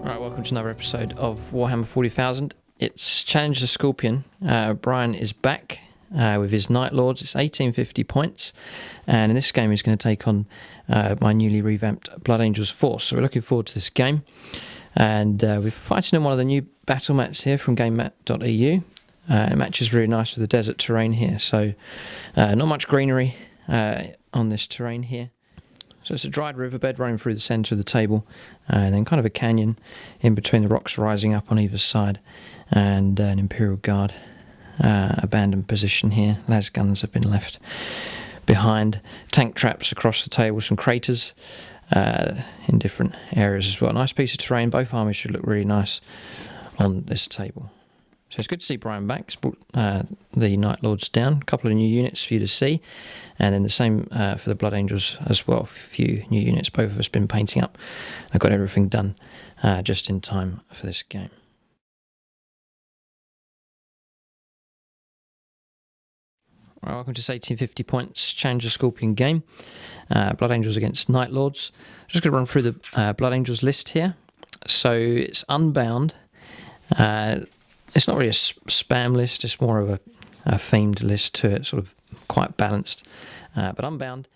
Right, welcome to another episode of Warhammer 40,000. It's Challenge the Scorpion. Bryan is back with his Night Lords. It's 1850 points, and in this game he's going to take on my newly revamped Blood Angels force. So we're looking forward to this game, and we're fighting in one of the new battle mats here from gamemap.eu. It matches really nice with the desert terrain here, so not much greenery on this terrain here. So it's a dried riverbed running through the centre of the table, and then kind of a canyon in between the rocks rising up on either side, and an Imperial Guard abandoned position here. Las guns have been left behind. Tank traps across the table, some craters in different areas as well. Nice piece of terrain. Both armies should look really nice on this table. So it's good to see Bryan back. He's brought the Night Lords down, a couple of new units for you to see, and then the same for the Blood Angels as well. A few new units, both of us been painting up. I've got everything done just in time for this game. Well, welcome to this 1850 points Challenge the Scorpion game. Blood Angels against Night Lords. I'm just going to run through the Blood Angels list here. So it's unbound. It's not really a spam list, it's more of a themed list to it, sort of quite balanced. But unbound.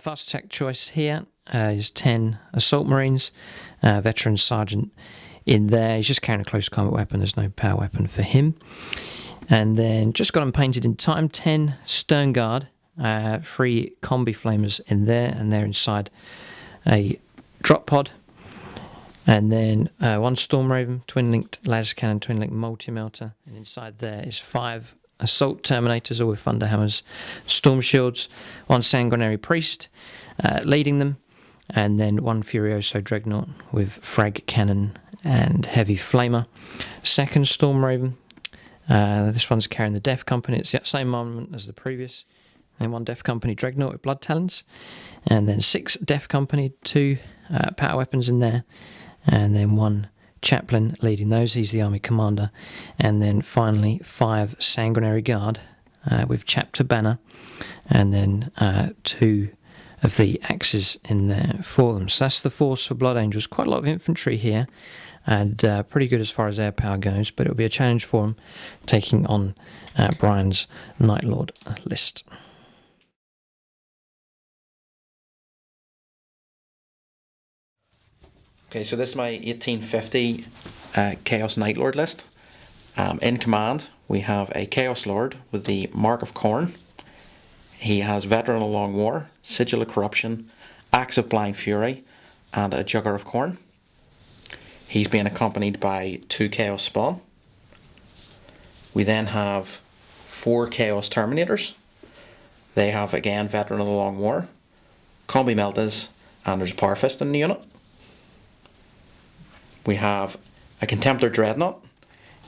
Fast attack choice here is 10 Assault Marines, Veteran Sergeant in there. He's just carrying a close combat weapon, there's no power weapon for him. And then just got them painted in time, 10 Sternguard, 3 Combi Flamers in there, and they're inside a drop pod. And then 1 Storm Raven, twin-linked las cannon, twin-linked multi-melter. And inside there is 5 Assault Terminators, all with Thunderhammers, Storm Shields, 1 Sanguinary Priest leading them, and then 1 Furioso Dreadnought with Frag Cannon and Heavy Flamer. Second Storm Raven, this one's carrying the Death Company. It's the same armament as the previous. And 1 Death Company Dreadnought with Blood Talons. And then 6 Death Company, 2 power weapons in there. And then 1 chaplain leading those, he's the army commander. And then finally 5 Sanguinary Guard with chapter banner, and then 2 of the axes in there for them. So that's the force for Blood Angels. Quite a lot of infantry here, and pretty good as far as air power goes, but it'll be a challenge for them taking on Bryan's Night Lord list. Okay, so this is my 1850 Chaos Night Lord list. In command, we have a Chaos Lord with the Mark of Khorne. He has Veteran of the Long War, Sigil of Corruption, Axe of Blind Fury, and a Jugger of Khorne. He's being accompanied by 2 Chaos Spawn. We then have 4 Chaos Terminators. They have, again, Veteran of the Long War, Combi Meltas, and there's a Power Fist in the unit. We have a Contemptor Dreadnought.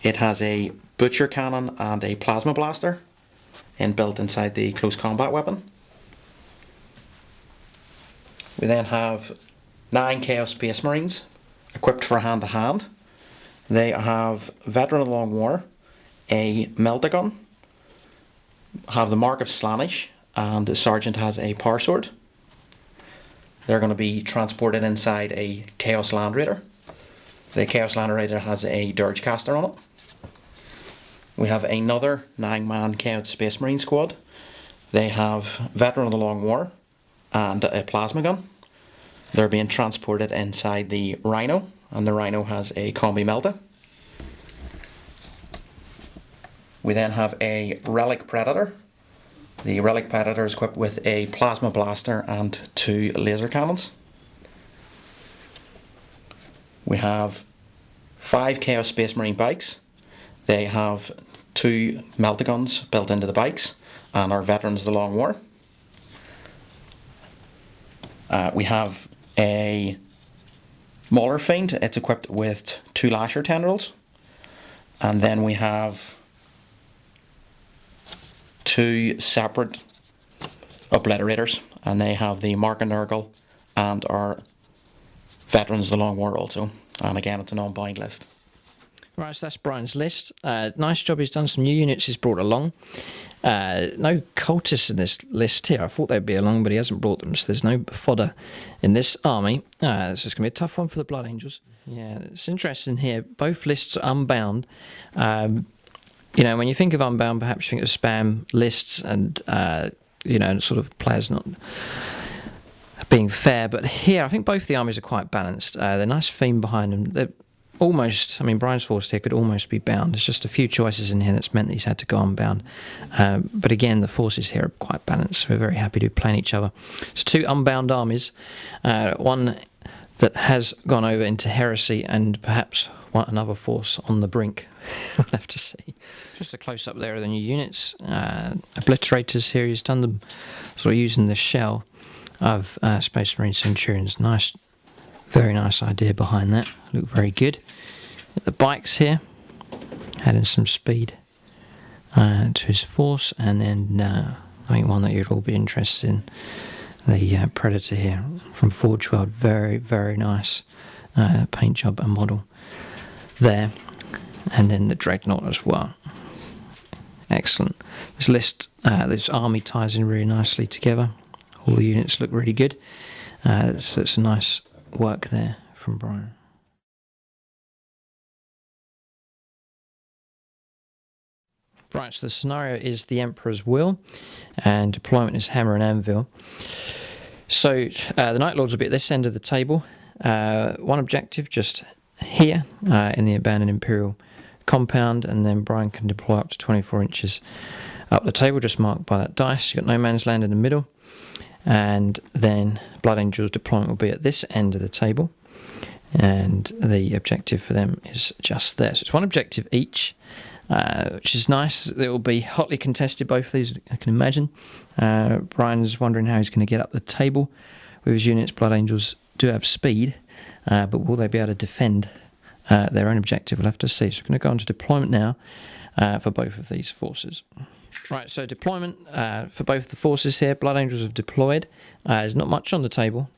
It has a Butcher Cannon and a Plasma Blaster inbuilt inside the close combat weapon. We then have 9 Chaos Space Marines equipped for hand-to-hand. They have Veteran of the Long War, a Meltagun, have the Mark of Slaanesh, and the Sergeant has a Power Sword. They're going to be transported inside a Chaos Land Raider. The Chaos Land Raider has a Dirge Caster on it. We have another 9-man Chaos Space Marine squad. They have Veteran of the Long War and a Plasma Gun. They're being transported inside the Rhino, and the Rhino has a Combi Melta. We then have a Relic Predator. The Relic Predator is equipped with a Plasma Blaster and 2 laser cannons. We have 5 Chaos Space Marine bikes. They have 2 Meltaguns built into the bikes and are Veterans of the Long War. We have a Maulerfiend. It's equipped with 2 Lasher Tendrils. And then we have 2 separate Obliterators, and they have the Mark of Nurgle and are Veterans of the Long War also, and again it's an unbound list. Right, so that's Bryan's list. Nice job he's done, some new units he's brought along. No cultists in this list here. I thought they'd be along, but he hasn't brought them, so there's no fodder in this army. This is going to be a tough one for the Blood Angels. Yeah, it's interesting here. Both lists are unbound. You know, when you think of unbound, perhaps you think of spam lists and, you know, sort of players not being fair. But here, I think both the armies are quite balanced. They're a nice theme behind them. They're almost, I mean, Brian's force here could almost be bound. There's just a few choices in here that's meant that he's had to go unbound. But again, the forces here are quite balanced. We're very happy to be playing each other. It's two unbound armies. One that has gone over into heresy and perhaps another force on the brink. We'll have to see. Just a close-up there of the new units. Obliterators here. He's done them sort of using the shell of Space Marine Centurions. Nice, very nice idea behind that. Look very good. The bikes here, adding some speed to his force, and then I think one that you'd all be interested in, the Predator here from Forge World. Very, very nice paint job and model there, and then the Dreadnought as well. Excellent. This list, this army ties in really nicely together. All the units look really good. So it's a nice work there from Bryan. Right, so the scenario is the Emperor's Will, and deployment is Hammer and Anvil. So the Night Lords will be at this end of the table. One objective just here in the abandoned Imperial compound, and then Bryan can deploy up to 24 inches up the table, just marked by that dice. You've got no man's land in the middle, and then Blood Angels deployment will be at this end of the table, and the objective for them is just there. So it's one objective each, which is nice. It will be hotly contested, both of these, I can imagine. Bryan's wondering how he's going to get up the table with his units. Blood Angels do have speed, but will they be able to defend their own objective? We'll have to see. So we're going to go on to deployment now for both of these forces. Right, so deployment for both the forces here. Blood Angels have deployed. There's not much on the table.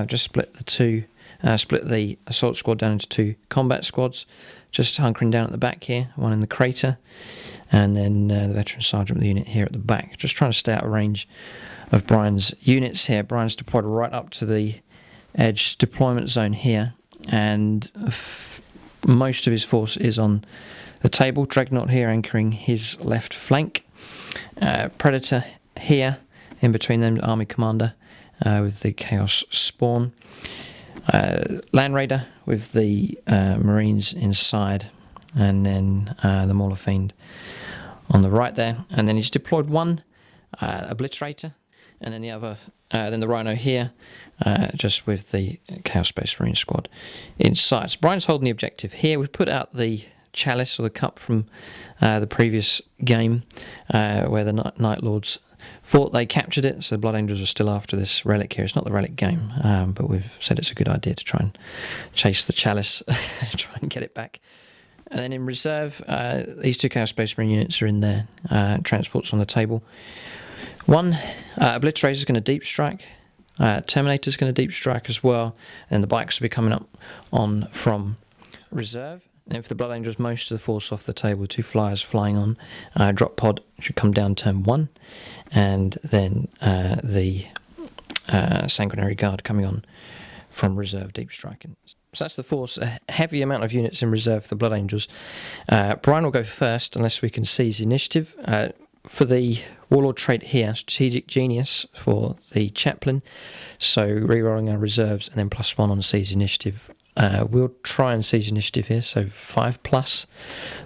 Just split the assault squad down into two combat squads. Just hunkering down at the back here, one in the crater, and then the veteran sergeant with the unit here at the back. Just trying to stay out of range of Bryan's units here. Bryan's deployed right up to the edge deployment zone here, and most of his force is on the table. Dreadnought here anchoring his left flank. Predator here in between them, Army Commander with the Chaos Spawn. Land Raider with the Marines inside, and then the Maulerfiend on the right there. And then he's deployed one Obliterator, and then the other, then the Rhino here, just with the Chaos Space Marine squad inside. So Bryan's holding the objective here. We've put out the chalice or the cup from the previous game where the Night Lords thought they captured it, so the Blood Angels are still after this relic here. It's not the relic game, but we've said it's a good idea to try and chase the chalice, try and get it back. And then in reserve, these two Chaos Space Marine units are in there, transports on the table. One Obliterator is going to deep strike, Terminator is going to deep strike as well, and the bikes will be coming up on from reserve. And then for the Blood Angels, most of the force off the table, two flyers flying on. Drop pod should come down turn 1, and then the Sanguinary Guard coming on from reserve deep striking. So that's the force, a heavy amount of units in reserve for the Blood Angels. Bryan will go first unless we can seize initiative. For the Warlord trait here, Strategic Genius for the Chaplain, so re-rolling our reserves and then +1 on seize initiative. We'll try and seize initiative here, so 5+.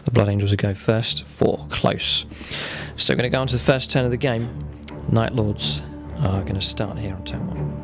The Blood Angels will go first, 4 close. So we're going to go on to the first turn of the game. Night Lords are going to start here on turn 1.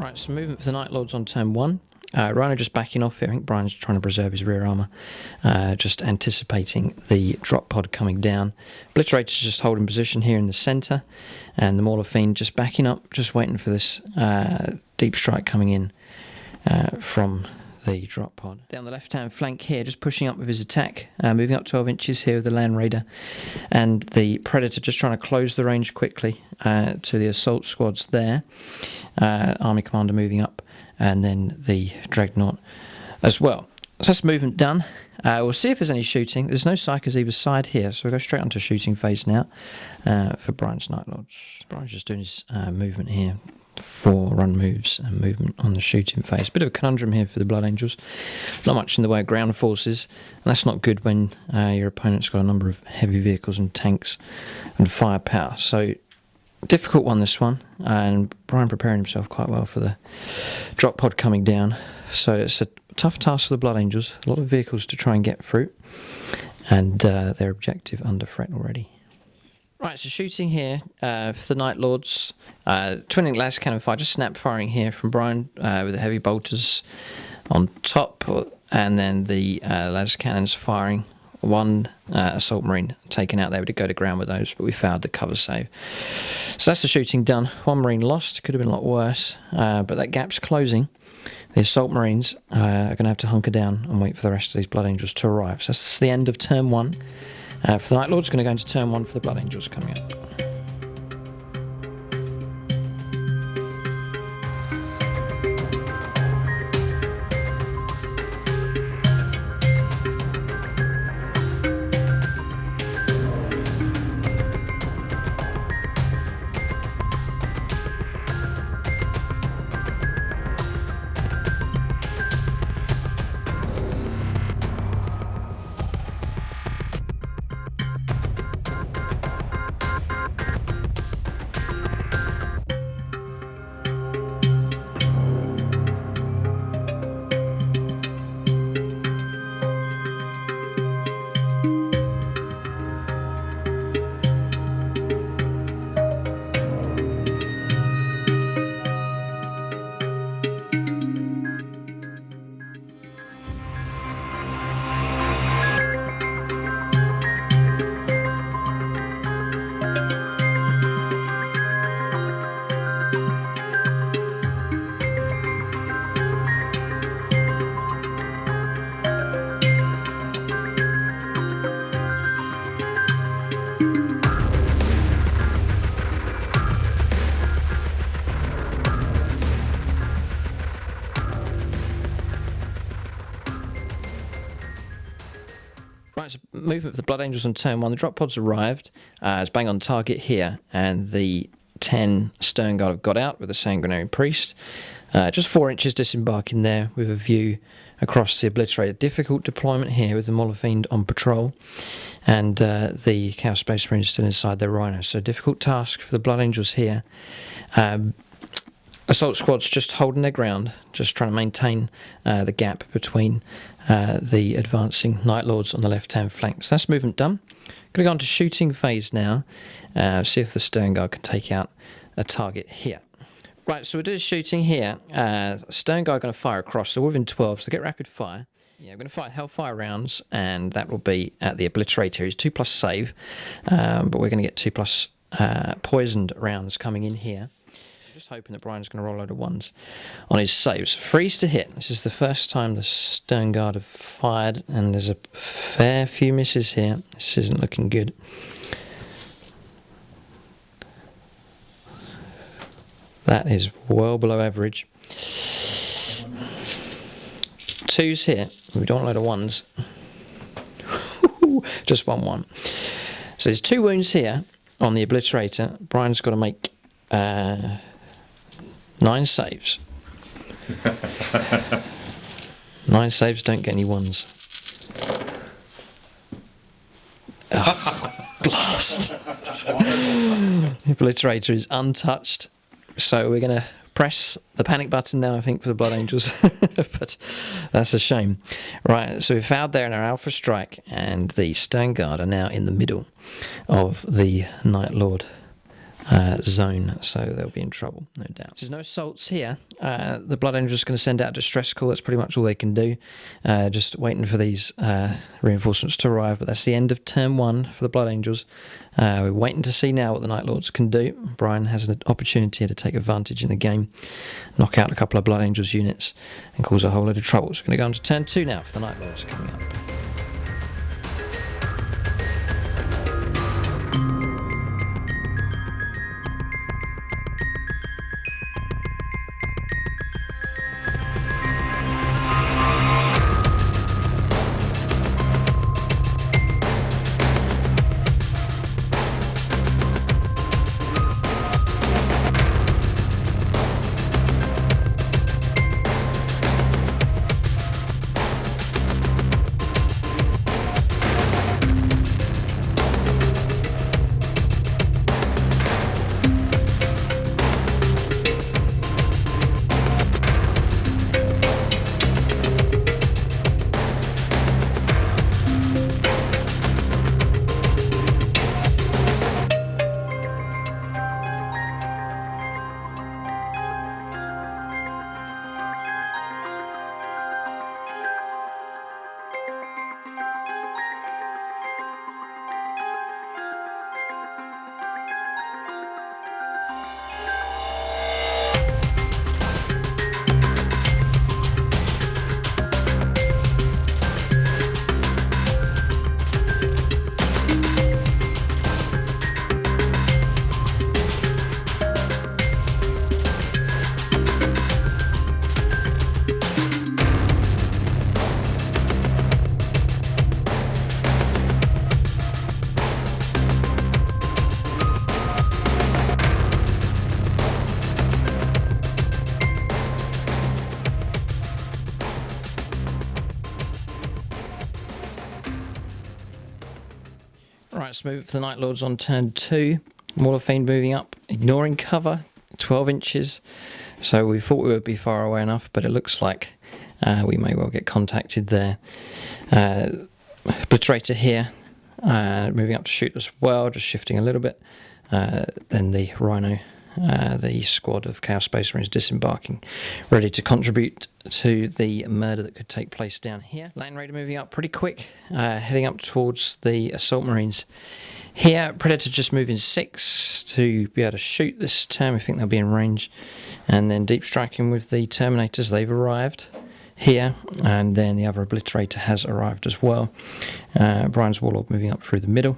Right, so movement for the Night Lords on turn 1. Rhino just backing off here. I think Brian's trying to preserve his rear armour, just anticipating the drop pod coming down. Obliterator's just holding position here in the centre, and the Maulerfiend just backing up, just waiting for this deep strike coming in from the drop pod. Down the left-hand flank here, just pushing up with his attack, moving up 12 inches here with the Land Raider, and the Predator just trying to close the range quickly to the assault squads there. Army Commander moving up, and then the Dreadnought as well. So that's movement done. We'll see if there's any shooting. There's no psychers either side here, so we'll go straight onto shooting phase now for Brian's Night Lords. Brian's just doing his movement here. 4 run moves and movement on the shooting phase. Bit of a conundrum here for the Blood Angels. Not much in the way of ground forces, and that's not good when your opponent's got a number of heavy vehicles and tanks and firepower. So difficult one, this one, and Brian preparing himself quite well for the drop pod coming down. So it's a tough task for the Blood Angels. A lot of vehicles to try and get through, and their objective under threat already. Right, so shooting here for the Night Lords. Twinning las cannon fire, just snap firing here from Brian with the heavy bolters on top, and then the las cannons firing. 1 assault marine taken out there. We did go to ground with those, but we failed the cover save. So that's the shooting done. 1 marine lost. Could have been a lot worse, but that gap's closing. The assault marines are going to have to hunker down and wait for the rest of these Blood Angels to arrive. So that's the end of turn 1. For the Night Lords, going to go into turn 1 for the Blood Angels coming up. Right, so movement for the Blood Angels on turn 1. The drop pod's arrived. It's bang on target here, and the 10 Sternguard have got out with the Sanguinary Priest. Just 4 inches disembarking there with a view across the Obliterator. Difficult deployment here with the Maulerfiend on patrol, and the Chaos Space Marines still inside their Rhino. So difficult task for the Blood Angels here. Assault squads just holding their ground, just trying to maintain the gap between the advancing Night Lords on the left-hand flank. So that's movement done. Going to go on to shooting phase now. See if the Sternguard can take out a target here. Right, so we'll do shooting here. Sternguard are going to fire across, so we're within 12, so they get rapid fire. Yeah, we're going to fire Hellfire rounds, and that will be at the Obliterator. He's 2+ save, but we're going to get 2+ poisoned rounds coming in here. Just hoping that Brian's going to roll a load of 1s on his saves. Freeze to hit. This is the first time the Sternguard have fired, and there's a fair few misses here. This isn't looking good. That is well below average. 2s here. We don't want a load of 1s. Just 1-1. So there's 2 wounds here on the Obliterator. Brian's got to make 9 saves. 9 saves, don't get any 1s. Oh, blast. The Obliterator is untouched. So we're going to press the panic button now, I think, for the Blood Angels. But that's a shame. Right, so we fouled there in our Alpha Strike, and the Sternguard are now in the middle of the Night Lord zone, so they'll be in trouble, no doubt. There's no assaults here. The Blood Angels are going to send out a distress call. That's pretty much all they can do. Just waiting for these reinforcements to arrive, but that's the end of turn 1 for the Blood Angels. We're waiting to see now what the Night Lords can do. Bryan has an opportunity to take advantage in the game, knock out a couple of Blood Angels units, and cause a whole load of trouble. So we're going to go on to turn 2 now for the Night Lords coming up. Right, let's move for the Night Lords on turn 2. Maulerfiend moving up, ignoring cover, 12 inches. So we thought we would be far away enough, but it looks like we may well get contacted there. Obliterator here, moving up to shoot as well, just shifting a little bit. Then the Rhino, the squad of Chaos Space Marines disembarking, ready to contribute to the murder that could take place down here. Land Raider moving up pretty quick, heading up towards the Assault Marines. Here, Predator just moving 6 to be able to shoot this turn. We think they'll be in range. And then deep striking with the Terminators. They've arrived here, and then the other Obliterator has arrived as well. Bryan's Warlord moving up through the middle,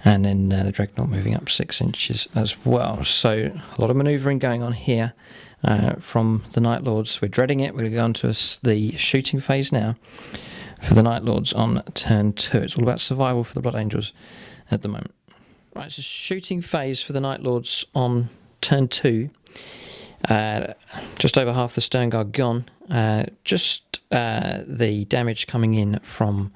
and then the Dreadnought moving up 6 inches as well. So a lot of manoeuvring going on here from the Night Lords. We're dreading it. We're going to go on to the shooting phase now for the Night Lords on turn 2. It's all about survival for the Blood Angels at the moment. Right, so shooting phase for the Night Lords on turn 2. Just over half the Sternguard gone. Just the damage coming in from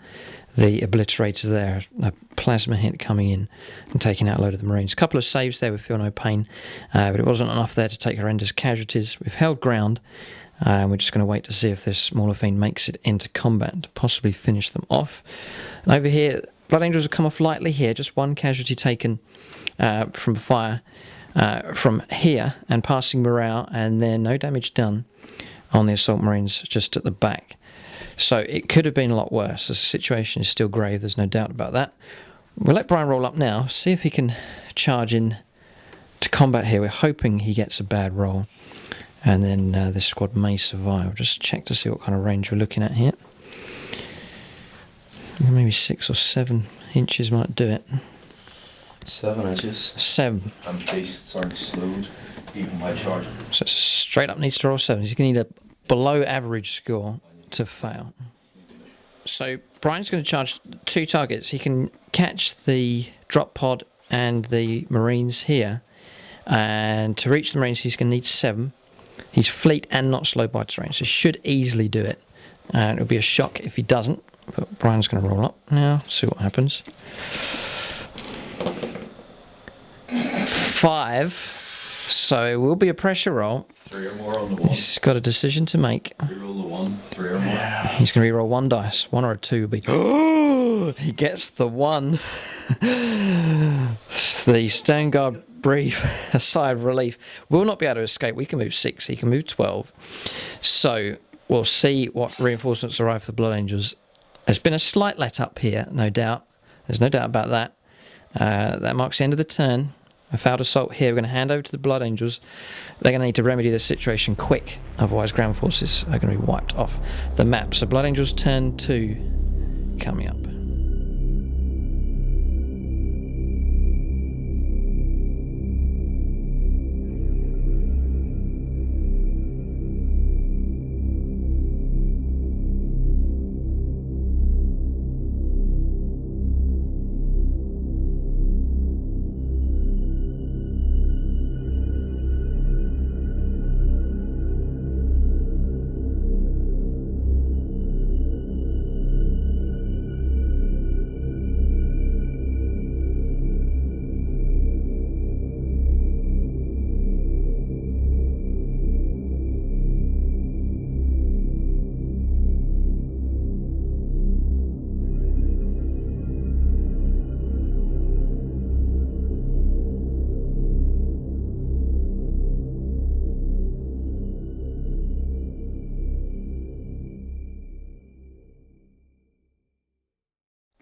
the Obliterator there. A plasma hit coming in and taking out a load of the Marines. A couple of saves there, we feel no pain. But it wasn't enough there to take horrendous casualties. We've held ground. We're just going to wait to see if this Maulerfiend makes it into combat to possibly finish them off. And over here, Blood Angels have come off lightly here. Just one casualty taken from fire from here and passing morale, and then no damage done on the Assault Marines just at the back. So it could have been a lot worse. The situation is still grave, there's no doubt about that. We'll let Bryan roll up now, see if he can charge in to combat here. We're hoping he gets a bad roll, and then this squad may survive. Just check to see what kind of range we're looking at here. Maybe 6 or 7 inches might do it. 7 inches. 7. And beasts aren't slowed, even by charging. So it's straight up needs to roll 7. He's going to need a below average score to fail. So Bryan's going to charge 2 targets. He can catch the drop pod and the Marines here. And to reach the Marines, he's going to need 7. He's fleet and not slowed by terrain, so he should easily do it. And it'll be a shock if he doesn't. But Bryan's going to roll up now, see what happens. 5. So it will be a pressure roll. 3 or more on the 1. He's got a decision to make. Reroll the 1, 3 or more. He's going to reroll 1 dice. 1 or a 2 will be... Oh! He gets the 1. The Sternguard breathe a sigh of relief. We'll not be able to escape. We can move 6, he can move 12. So we'll see what reinforcements arrive for the Blood Angels. There's been a slight let up here, no doubt. There's no doubt about that. That marks the end of the turn. A failed assault here. We're going to hand over to the Blood Angels. They're going to need to remedy this situation quick, otherwise ground forces are going to be wiped off the map. So Blood Angels turn 2 coming up.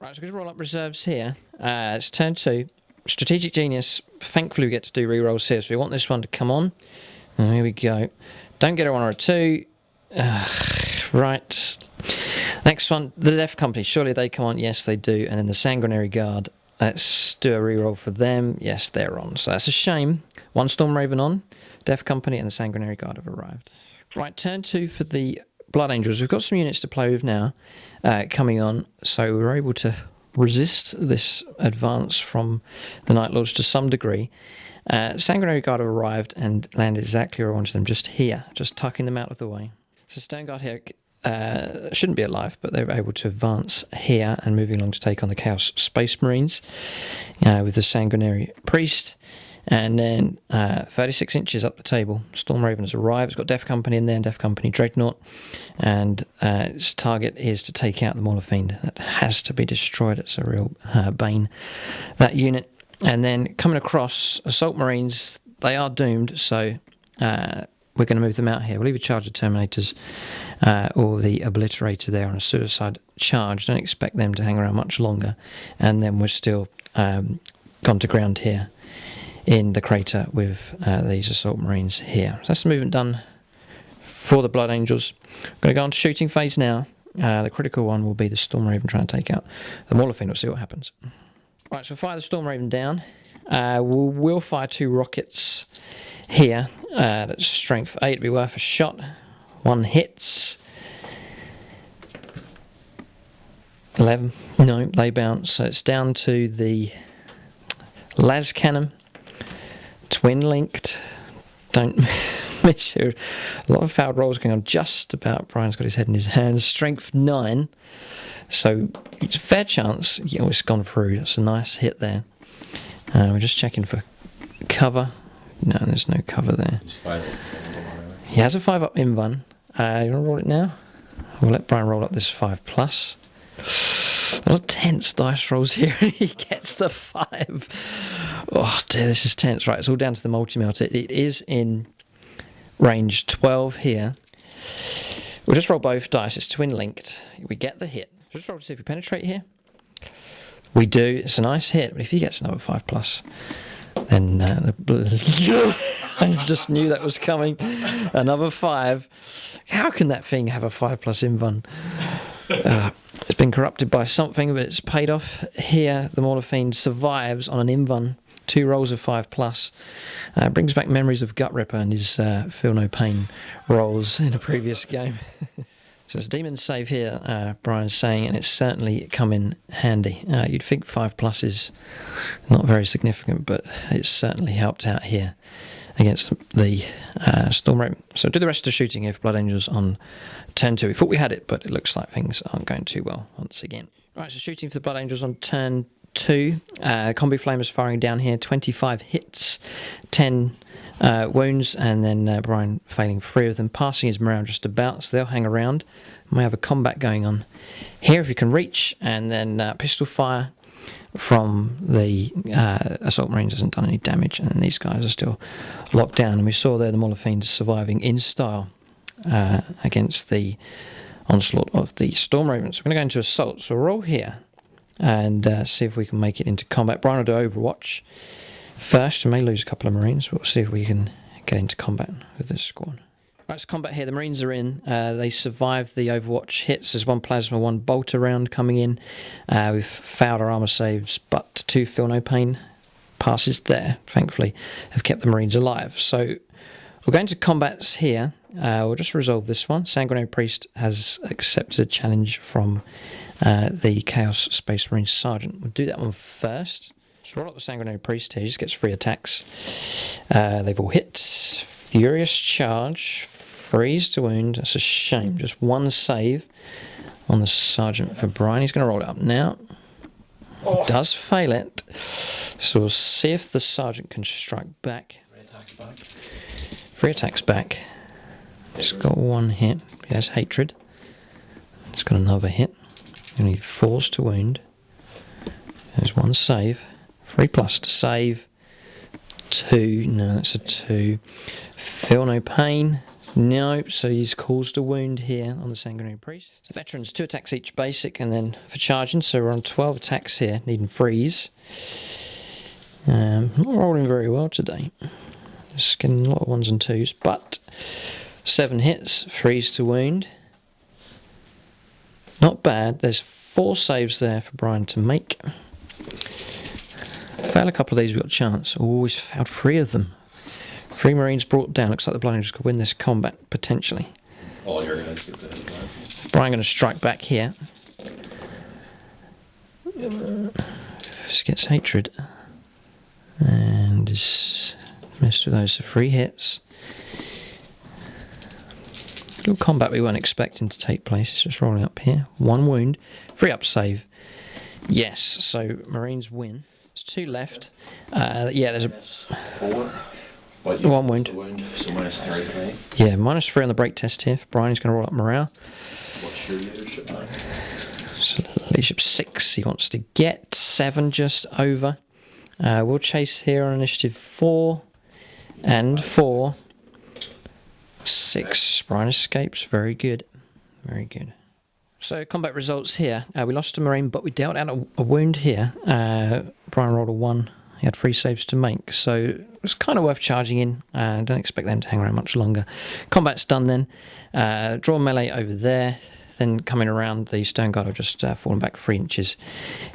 Right, so we're going to roll up reserves here. It's turn 2. Strategic Genius. Thankfully we get to do rerolls here, so we want this one to come on. And here we go. Don't get a 1 or a 2. Right. Next one, the Death Company. Surely they come on. Yes, they do. And then the Sanguinary Guard. Let's do a reroll for them. Yes, they're on. So that's a shame. 1 Storm Raven on. Death Company and the Sanguinary Guard have arrived. Right, turn 2 for the Blood Angels. We've got some units to play with now coming on, so we're able to resist this advance from the Night Lords to some degree. Sanguinary Guard have arrived and landed exactly where I wanted them, just here, just tucking them out of the way. So Sternguard here shouldn't be alive, but they're able to advance here and moving along to take on the Chaos Space Marines with the Sanguinary Priest. And then 36 inches up the table, Storm Raven has arrived. It's got Death Company in there, Death Company Dreadnought. And its target is to take out the Maulerfiend. That has to be destroyed. It's a real bane, that unit. And then coming across, Assault Marines, they are doomed. So we're going to move them out here. We'll either charge the Terminators or the Obliterator there on a suicide charge. Don't expect them to hang around much longer. And then we're still gone to ground here in the crater with these Assault Marines here. So that's the movement done for the Blood Angels. I'm going to go on to shooting phase now. The critical one will be the Storm Raven trying to take out the Maulerfiend. We'll see what happens. Right, so we'll fire the Storm Raven down. We'll fire 2 rockets here. That's strength 8 to be worth a shot. 1 hits. 11. No, they bounce. So it's down to the las cannon. Twin linked. Don't miss here. A lot of fouled rolls going on just about. Brian's got his head in his hands. Strength 9. So it's a fair chance. It's gone through. That's a nice hit there. We're just checking for cover. No, there's no cover there. He has a 5 up invan. You want to roll it now? We'll let Brian roll up this 5+. A lot of tense dice rolls here, and he gets the 5. Oh dear, this is tense. Right, it's all down to the multi-melt. It is in range 12 here. We'll just roll both dice. It's twin linked. We get the hit. Just roll to see if we penetrate here. We do. It's a nice hit, but if he gets another 5+, then I just knew that was coming. Another 5. How can that thing have a 5+ invan? It's been corrupted by something, but it's paid off here. The Maulerfiend survives on an invan. 2 rolls of 5+. Brings back memories of Gut Ripper and his Feel No Pain rolls in a previous game. So it's Demon Save here, Brian's saying, and it's certainly come in handy. You'd think 5+ is not very significant, but it's certainly helped out here against the Storm Raven. So do the rest of the shooting here for Blood Angels on turn 2. We thought we had it, but it looks like things aren't going too well once again. Right, so shooting for the Blood Angels on turn 2. Combi Flamers firing down here. 25 hits, 10 wounds, and then Brian failing 3 of them, passing his morale just about, so they'll hang around. May have a combat going on here if you can reach, and then pistol fire from the assault marines hasn't done any damage, and these guys are still locked down. And we saw there the Maulerfiend surviving in style against the onslaught of the storm ravens. So we're going to go into assault. So we'll roll here and see if we can make it into combat. Bryan will do Overwatch first. We may lose a couple of marines, but we'll see if we can get into combat with this squad. Right, it's combat here. The marines are in. They survived the Overwatch hits. There's one plasma, one bolter round coming in. We've failed our armour saves, but 2 feel no pain passes there, thankfully, have kept the marines alive. So we're going to combats here. We'll just resolve this one. Sanguinary Priest has accepted a challenge from the Chaos Space Marine Sergeant. We'll do that one first. So roll up the Sanguinary Priest here. He just gets 3 attacks. They've all hit. Furious Charge. Freeze to wound. That's a shame. Just 1 save on the Sergeant for Bryan. He's going to roll it up now. Oh. Does fail it. So we'll see if the Sergeant can strike back. 3 attacks back. It's got 1 hit. He has Hatred. It's got another hit. Only 4s to wound. There's 1 save. 3+ to save. 2. No, that's a 2. Feel no pain. No, so he's caused a wound here on the Sanguinary Priest. So veterans, 2 attacks each basic, and then for charging, so we're on 12 attacks here, needing freeze. Not rolling very well today. Just getting a lot of 1s and 2s, but 7 hits, freeze to wound. Not bad. There's 4 saves there for Bryan to make. Fail a couple of these, we've got a chance. Always failed 3 of them. 3 marines brought down. Looks like the Blood Angels could win this combat, potentially. All your guys get that. Bryan going to strike back here. Just gets Hatred. And is missed with those 3 hits. Little combat we weren't expecting to take place. It's just rolling up here. 1 wound. 3 up save. Yes, so marines win. There's 2 left. Yeah, there's a... 4. 1 wound. So -3. Yeah, -3 on the break test here. Bryan is going to roll up morale. What's your leadership now? So leadership 6 he wants to get. 7 just over. We'll chase here on initiative 4 and 4. 6. Bryan escapes. Very good. Very good. So combat results here. We lost a marine, but we dealt out a wound here. Bryan rolled a 1. He had 3 saves to make, so it was kind of worth charging in. Don't expect them to hang around much longer. Combat's done then. Draw melee over there. Then coming around, the Sternguard have just fallen back 3 inches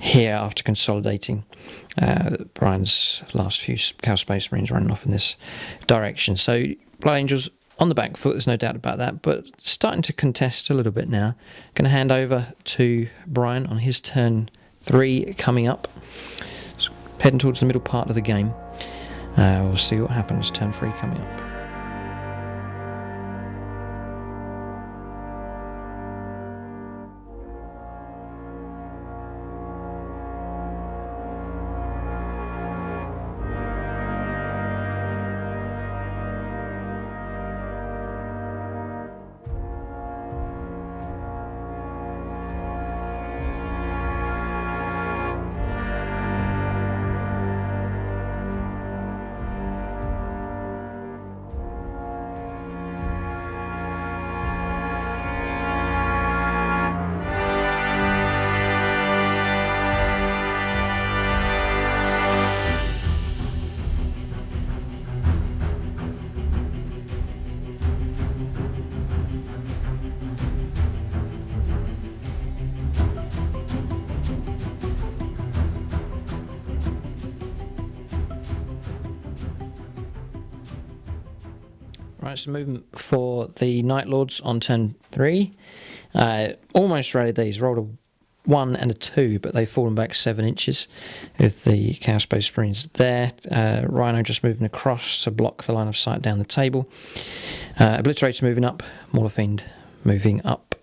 here after consolidating. Bryan's last few Chaos Space Marines running off in this direction. So Blood Angels on the back foot, there's no doubt about that, but starting to contest a little bit now. Going to hand over to Bryan on his turn 3 coming up. Heading towards the middle part of the game. We'll see what happens. Turn 3 coming up. Right, so movement for the Night Lords on turn 3. Almost rallied these, rolled a 1 and a 2, but they've fallen back 7 inches with the Chaos Space Marines there. Rhino just moving across to block the line of sight down the table. Obliterator moving up, Maulerfiend moving up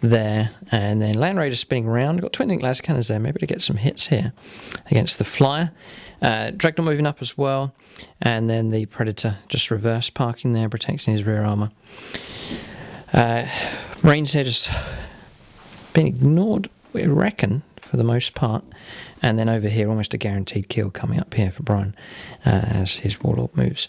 there, and then Land Raider spinning around. Got twin link laser cannons there, maybe to get some hits here against the Flyer. Dreadnought moving up as well, and then the Predator just reverse parking there, protecting his rear armour. Marines here just been ignored, we reckon, for the most part. And then over here, almost a guaranteed kill coming up here for Bryan as his warlord moves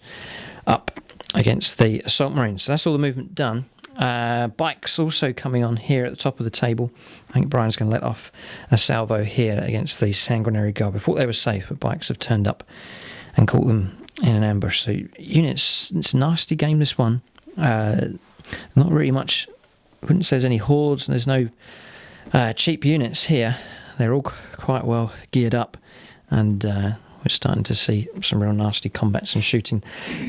up against the assault marines. So that's all the movement done. Bikes also coming on here at the top of the table. I think Bryan's going to let off a salvo here against the Sanguinary Guard. We thought they were safe, but bikes have turned up and caught them in an ambush. So units, it's a nasty game, this one. Not really much, I wouldn't say there's any hordes, and there's no cheap units here. They're all quite well geared up, and we're starting to see some real nasty combats and shooting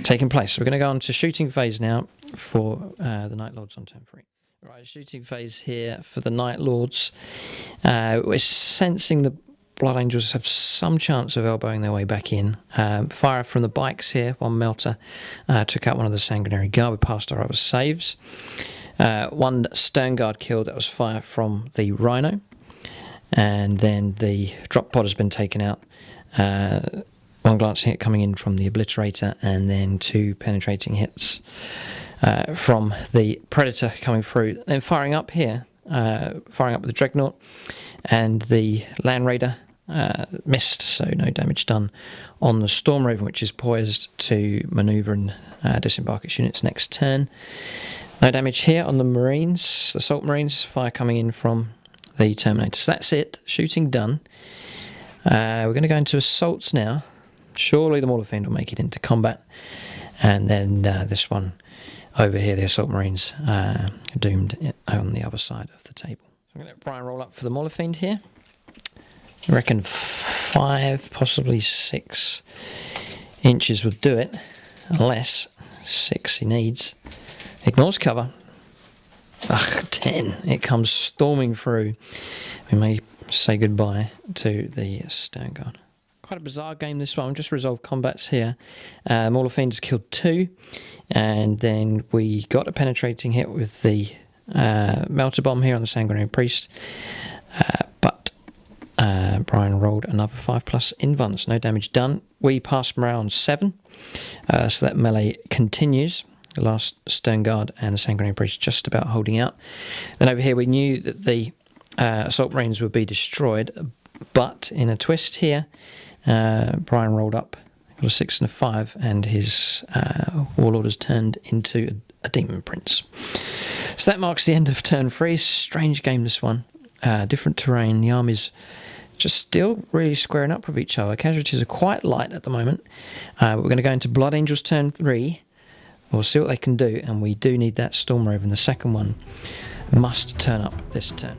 taking place. So we're going to go on to shooting phase now for the Night Lords on turn 3. Right, shooting phase here for the Night Lords. We're sensing the Blood Angels have some chance of elbowing their way back in. Fire from the bikes here. One melter took out one of the Sanguinary Guard. We passed our other saves. One Sternguard killed. That was fire from the Rhino. And then the drop pod has been taken out. One glancing hit coming in from the Obliterator, and then 2 penetrating hits from the Predator coming through. Then firing up here, firing up with the Dreadnought, and the Land Raider missed, so no damage done on the Storm Raven, which is poised to manoeuvre and disembark its units next turn. No damage here on the Marines, the Assault Marines, fire coming in from the Terminators. That's it, shooting done. We're going to go into assaults now. Surely the Maulerfiend will make it into combat. And then this one over here, the Assault Marines, doomed on the other side of the table. I'm going to let Bryan roll up for the Maulerfiend here. I reckon 5, possibly 6 inches would do it. Unless 6 he needs. Ignores cover. 10. It comes storming through. We may say goodbye to the Sternguard. Quite a bizarre game, this one. Just resolved combats here. Maulerfiend has killed 2, and then we got a penetrating hit with the melter bomb here on the Sanguinary Priest, but Bryan rolled another 5+ invulns. No damage done. We passed morale on 7, so that melee continues. The last Sternguard and the Sanguinary Priest just about holding out. Then over here we knew that the Assault Marines would be destroyed, but in a twist here, Bryan rolled up, got a 6 and a 5, and his Warlord has turned into a Demon Prince. So that marks the end of turn 3. Strange game, this one. Different terrain. The armies just still really squaring up with each other. Casualties are quite light at the moment. We're going to go into Blood Angels turn 3. We'll see what they can do, and we do need that Storm Raven. The second one must turn up this turn.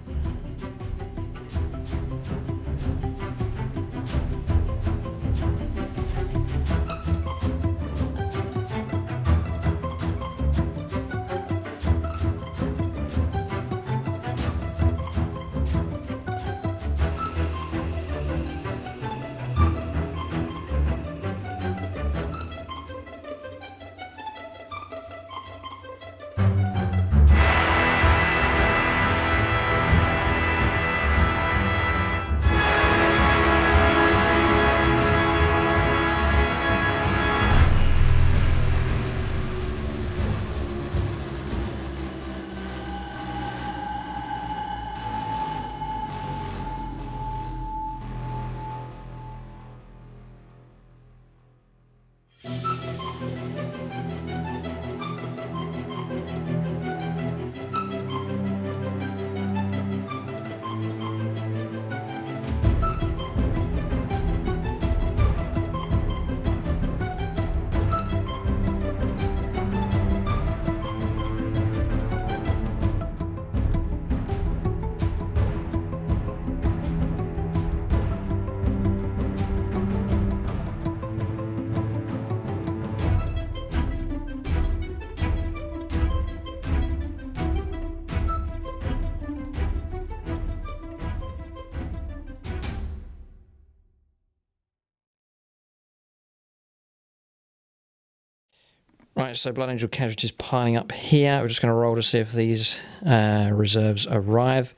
Right, so Blood Angel casualties piling up here. We're just going to roll to see if these reserves arrive.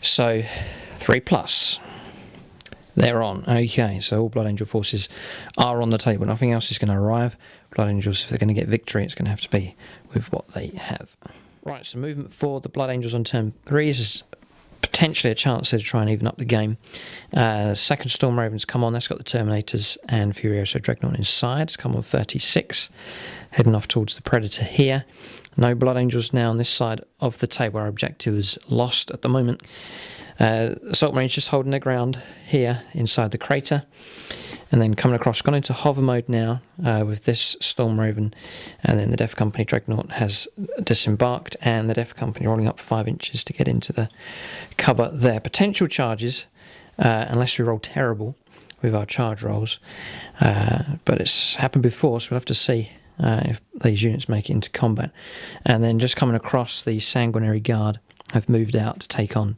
So, 3+. They're on. Okay, so all Blood Angel forces are on the table. Nothing else is going to arrive. Blood Angels, if they're going to get victory, it's going to have to be with what they have. Right, so movement for the Blood Angels on turn 3 is potentially a chance to try and even up the game. Second Storm Raven's come on. That's got the Terminators and Furioso Dreadnought inside. It's come on 36. Heading off towards the Predator here. No Blood Angels now on this side of the table. Our objective is lost at the moment. Assault Marines just holding their ground here inside the crater. And then coming across, gone into hover mode now with this Storm Raven. And then the Death Company Dreadnought has disembarked, and the Death Company rolling up 5 inches to get into the cover there. Potential charges, unless we roll terrible with our charge rolls. But it's happened before, so we'll have to see if these units make it into combat. And then just coming across, the Sanguinary Guard have moved out to take on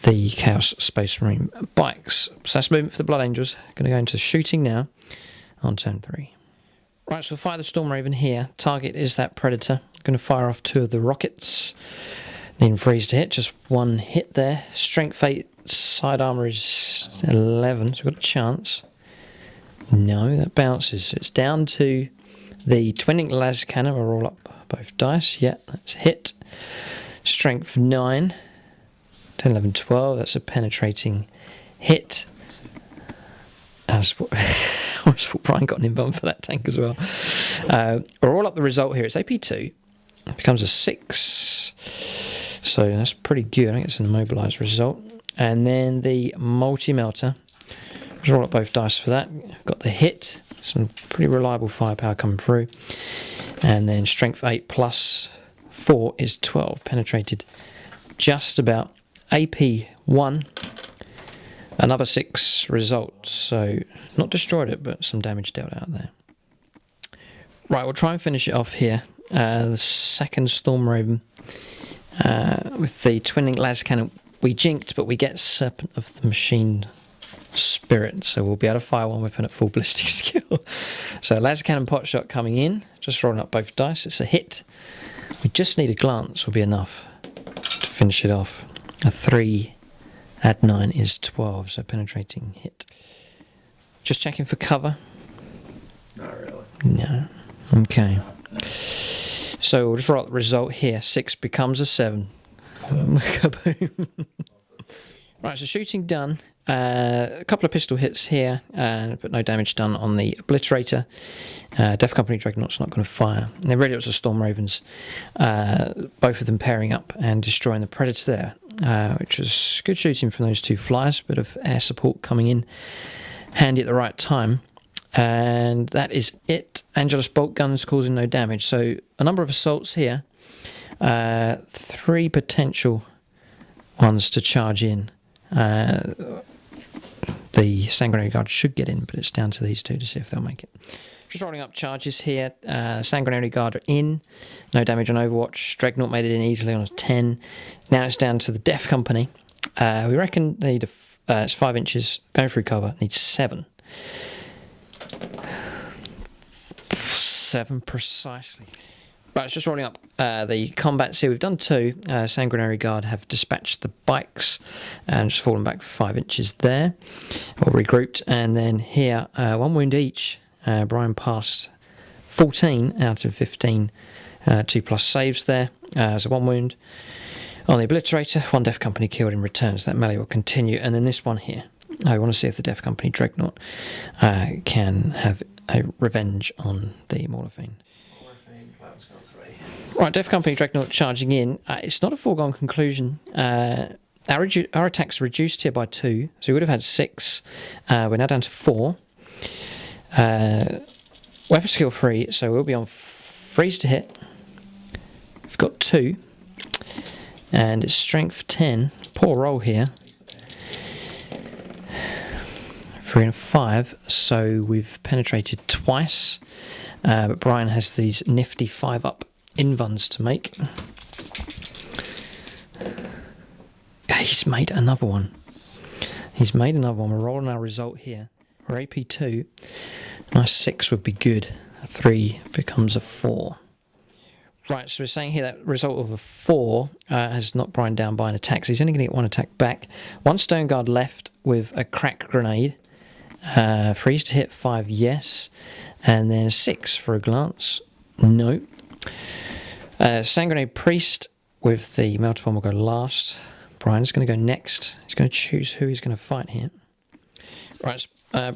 the Chaos Space Marine bikes. So that's movement for the Blood Angels. Going to go into shooting now on turn 3. Right, so we'll fire the Storm Raven here. Target is that Predator. Going to fire off 2 of the rockets. Needing freeze to hit, just 1 hit there. Strength 8, side armor is 11, so we've got a chance. No, that bounces. So it's down to the twinning las cannon. We'll roll up both dice. Yeah, that's a hit. Strength 9. 10, 11, 12, that's a penetrating hit. I always thought Bryan got an invuln for that tank as well. We'll roll up the result here. It's AP2. It becomes a 6. So that's pretty good. I think it's an immobilised result. And then the multi-melter. Let's roll up both dice for that. Got the hit. Some pretty reliable firepower coming through. And then strength 8 plus 4 is 12. Penetrated just about. AP1, another 6 results, so not destroyed it, but some damage dealt out there. Right, we'll try and finish it off here. The second Storm Raven with the twinning las cannon. We jinked, but we get Serpent of the Machine Spirit, so we'll be able to fire one weapon at full ballistic skill. So las cannon pot shot coming in, just rolling up both dice. It's a hit. We just need a glance will be enough to finish it off. A 3 add 9 is 12, so penetrating hit. Just checking for cover. Not really. No. Okay. So we'll just roll out the result here. 6 becomes a 7. Kaboom. Right, so shooting done. A couple of pistol hits here, but no damage done on the Obliterator. Death Company Dreadnought's not going to fire. And then really it was the Storm Ravens, both of them pairing up and destroying the Predator there, which was good shooting from those 2 flyers, bit of air support coming in handy at the right time. And that is it. Angelus bolt guns causing no damage. So a number of assaults here, 3 potential ones to charge in. The Sanguinary Guard should get in, but it's down to these 2 to see if they'll make it. Just rolling up charges here. Sanguinary Guard are in. No damage on Overwatch. Dreadnought made it in easily on a 10. Now it's down to the Death Company. We reckon they need it's 5 inches. Going through cover. Needs 7. 7 precisely. Right, it's just rolling up the combats here. We've done 2. Sanguinary Guard have dispatched the bikes and just fallen back 5 inches there, or regrouped. And then here, 1 wound each. Bryan passed 14 out of 15, 2+ saves there. So 1 wound on the Obliterator, 1 Death Company killed in return. So that melee will continue. And then this one here. I want to see if the Death Company Dreadnought can have a revenge on the Maulerfiend. Right, Death Company Dreadnought charging in. It's not a foregone conclusion. Our attacks reduced here by 2, so we would have had 6. We're now down to 4. Weapon skill 3, so we'll be on freeze to hit. We've got 2, and it's strength 10. Poor roll here. 3 and 5, so we've penetrated twice. But Bryan has these nifty 5-up invuns to make. He's made another one. We're rolling our result here. We're AP2. Nice 6 would be good. A 3 becomes a 4. Right, so we're saying here that result of a 4 has knocked Bryan down by an attack. So he's only going to get 1 attack back. 1 Sternguard left with a crack grenade. Freeze to hit 5, yes. And then 6 for a glance. No. Sanguinary Priest with the melter bomb will go last. Bryan's going to go next. He's going to choose who he's going to fight here. Right,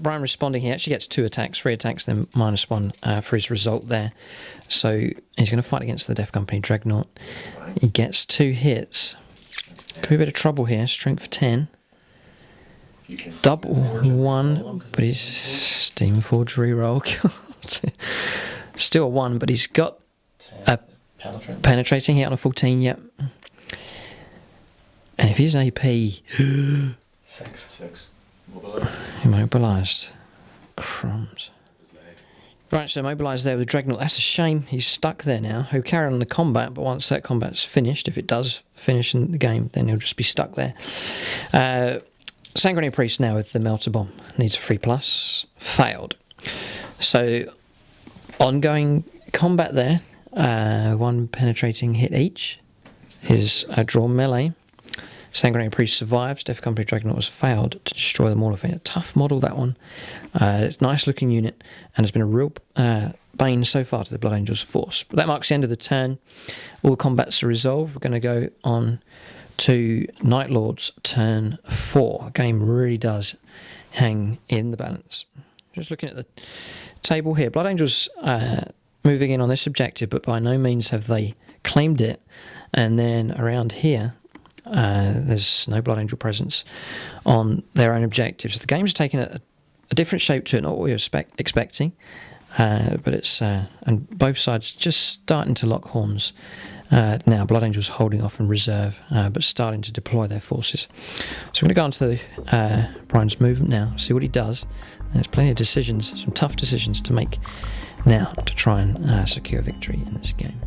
Bryan responding, he actually gets 2 attacks, 3 attacks, then -1 for his result there. So he's going to fight against the Death Company Dreadnought. He gets 2 hits. Could be a bit of trouble here. Strength 10. Double 1, but he's Steamforged reroll. Still a 1, but he's got a penetrating hit on a 14, yep. And if his AP... 6. Immobilised. Crumbs. Right, so immobilised there with the Dreadnought. That's a shame. He's stuck there now. He'll carry on the combat, but once that combat's finished, if it does finish in the game, then he'll just be stuck there. Sanguinary Priest now with the Melter Bomb. Needs a 3+. Failed. So, ongoing combat there. 1 penetrating hit each. Is a draw melee. Sanguinary Priest survives. Death Company Dreadnought was failed to destroy the Maulerfiend. A tough model, that one. It's a nice looking unit, and has been a real bane so far to the Blood Angels' force. But that marks the end of the turn. All the combats are resolved. We're going to go on to Night Lord's turn 4. The game really does hang in the balance. Just looking at the table here. Blood Angels moving in on this objective, but by no means have they claimed it. And then around here, there's no Blood Angel presence on their own objectives. The game's taken a different shape to it, not what we were expecting, but it's and both sides just starting to lock horns now. Blood Angels holding off in reserve, but starting to deploy their forces. So we're going to go on to Bryan's movement now, see what he does. There's plenty of decisions, some tough decisions to make now to try and secure victory in this game.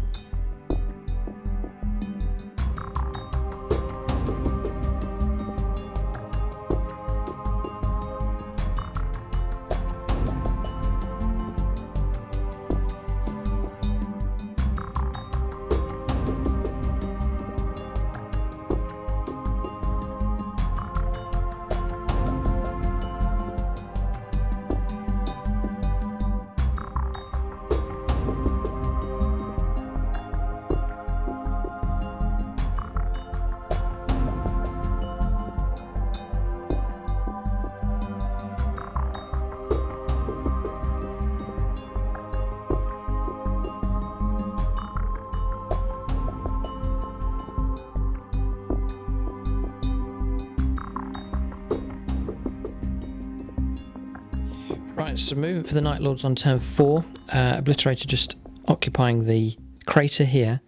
Right, so movement for the Night Lords on turn 4. Obliterator just occupying the crater here,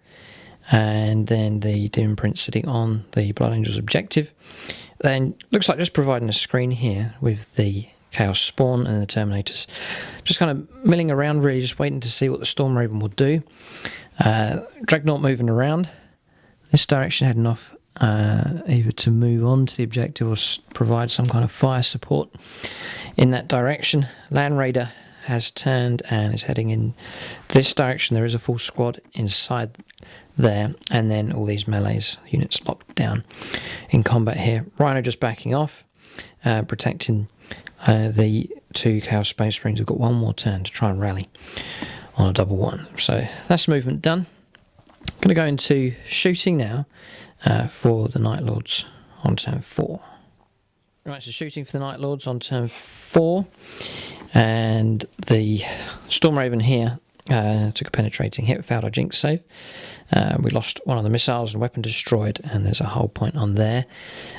and then the Demon Prince sitting on the Blood Angels objective. Then looks like just providing a screen here with the Chaos Spawn and the Terminators. Just kind of milling around, really just waiting to see what the Storm Raven will do. Dreadnought moving around. This direction heading off, either to move on to the objective or provide some kind of fire support in that direction. Land Raider has turned and is heading in this direction. There is a full squad inside there, and then all these melees units locked down in combat here. Rhino just backing off, protecting the 2 Chaos Space Marines. We've got one more turn to try and rally on a double 1. So that's movement done. I'm going to go into shooting now for the Night Lords on turn 4. Right, so shooting for the Night Lords on turn 4, and the Storm Raven here took a penetrating hit without our Jinx save. We lost one of the missiles and weapon destroyed, and there's a hull point on there.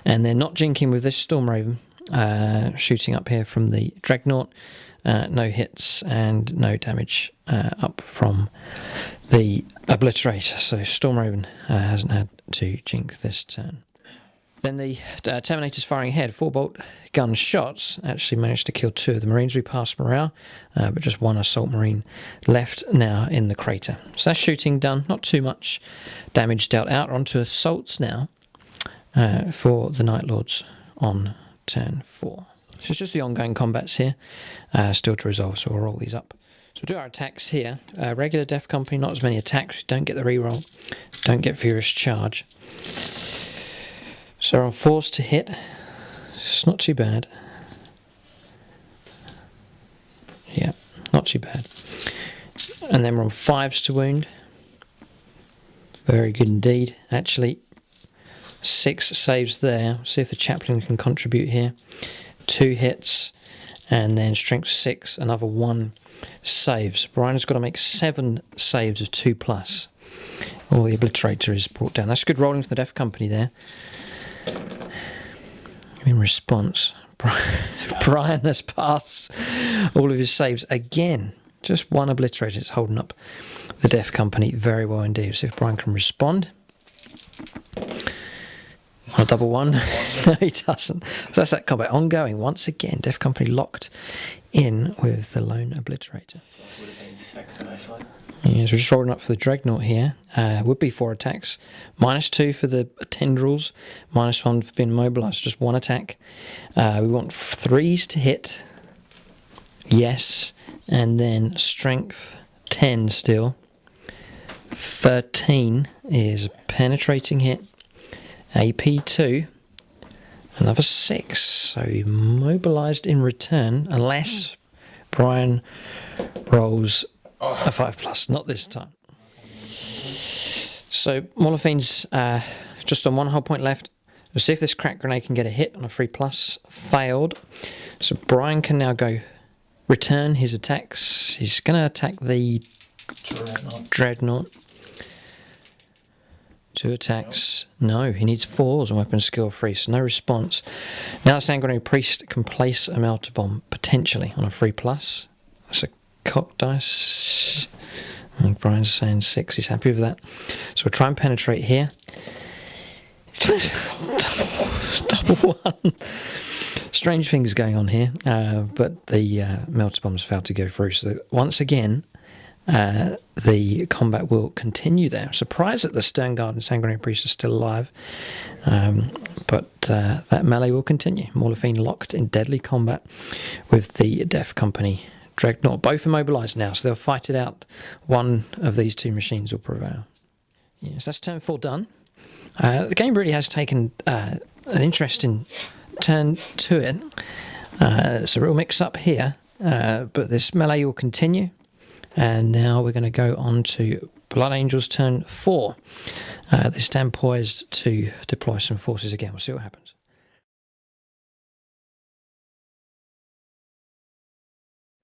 And they're not jinking with this Storm Raven, shooting up here from the Dreadnought. No hits and no damage up from the Obliterator. So Storm Raven hasn't had to jink this turn. Then the Terminators firing ahead. 4-bolt gun shots actually managed to kill 2 of the Marines. We passed morale, but just 1 Assault Marine left now in the crater. So that's shooting done. Not too much damage dealt out. Onto assaults now for the Night Lords on turn 4. So it's just the ongoing combats here, still to resolve, so we'll roll these up. So we'll do our attacks here. Regular Death Company, not as many attacks. Don't get the reroll. Don't get Furious Charge. So on 4s to hit. It's not too bad. Yeah, not too bad. And then we're on 5s to wound. Very good indeed. Actually, 6 saves there. See if the chaplain can contribute here. 2 hits, and then strength 6, another 1 saves. Bryan has got to make 7 saves of 2+. All the obliterator is brought down. That's good rolling for the Death Company there. In response, Bryan has passed all of his saves again. Just 1 obliterator is holding up the Death Company very well indeed. See if Bryan can respond. A double 1. No, he doesn't. So that's that combat ongoing. Once again, Death Company locked in with the lone obliterator. Would have been 6 initially. Yeah, so we're just rolling up for the Dreadnought here. Would be 4 attacks. -2 for the tendrils. -1 for being mobilised. Just 1 attack. We want 3s to hit. Yes. And then strength 10 still. 13 is a penetrating hit. AP 2. Another 6. So mobilised in return. Unless Bryan rolls a 5+, not this time. So Maulerfiend's just on 1 hull point left. We'll see if this crack grenade can get a hit on a 3+. Failed. So Bryan can now go return his attacks. He's going to attack the Dreadnought. 2 attacks. No, he needs 4s and weapon skill 3, so no response. Now Sanguinary Priest can place a melter bomb potentially on a 3+. That's a cock dice. And Bryan's saying 6. He's happy with that. So we'll try and penetrate here. double 1. Strange things going on here, but the melter bombs failed to go through. So once again, the combat will continue there. Surprised that the Sternguard and Sanguinary Priest are still alive, but that melee will continue. Maulerfiend locked in deadly combat with the Death Company Dreadnought. Both are mobilised now, so they'll fight it out. One of these 2 machines will prevail. Yes, that's turn 4 done. The game really has taken an interesting turn to it. It's a real mix-up here, but this melee will continue. And now we're going to go on to Blood Angels turn 4. They stand poised to deploy some forces again. We'll see what happens.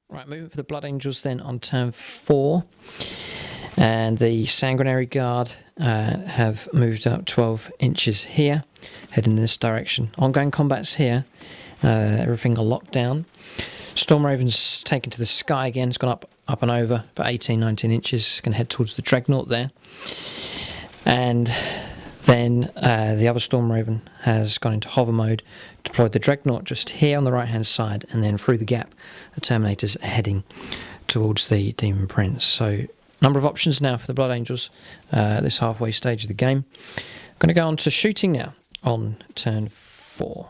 Right, moving for the Blood Angels then on turn 4. And the Sanguinary Guard have moved up 12 inches here, heading in this direction. Ongoing combats here. Everything are locked down. Storm Raven's taken to the sky again. It's gone up and over, about 18, 19 inches. Going to head towards the Dreadnought there. And then the other Storm Raven has gone into hover mode, deployed the Dreadnought just here on the right-hand side, and then through the gap, the Terminators are heading towards the Demon Prince. So, number of options now for the Blood Angels, this halfway stage of the game. I'm going to go on to shooting now on turn 4.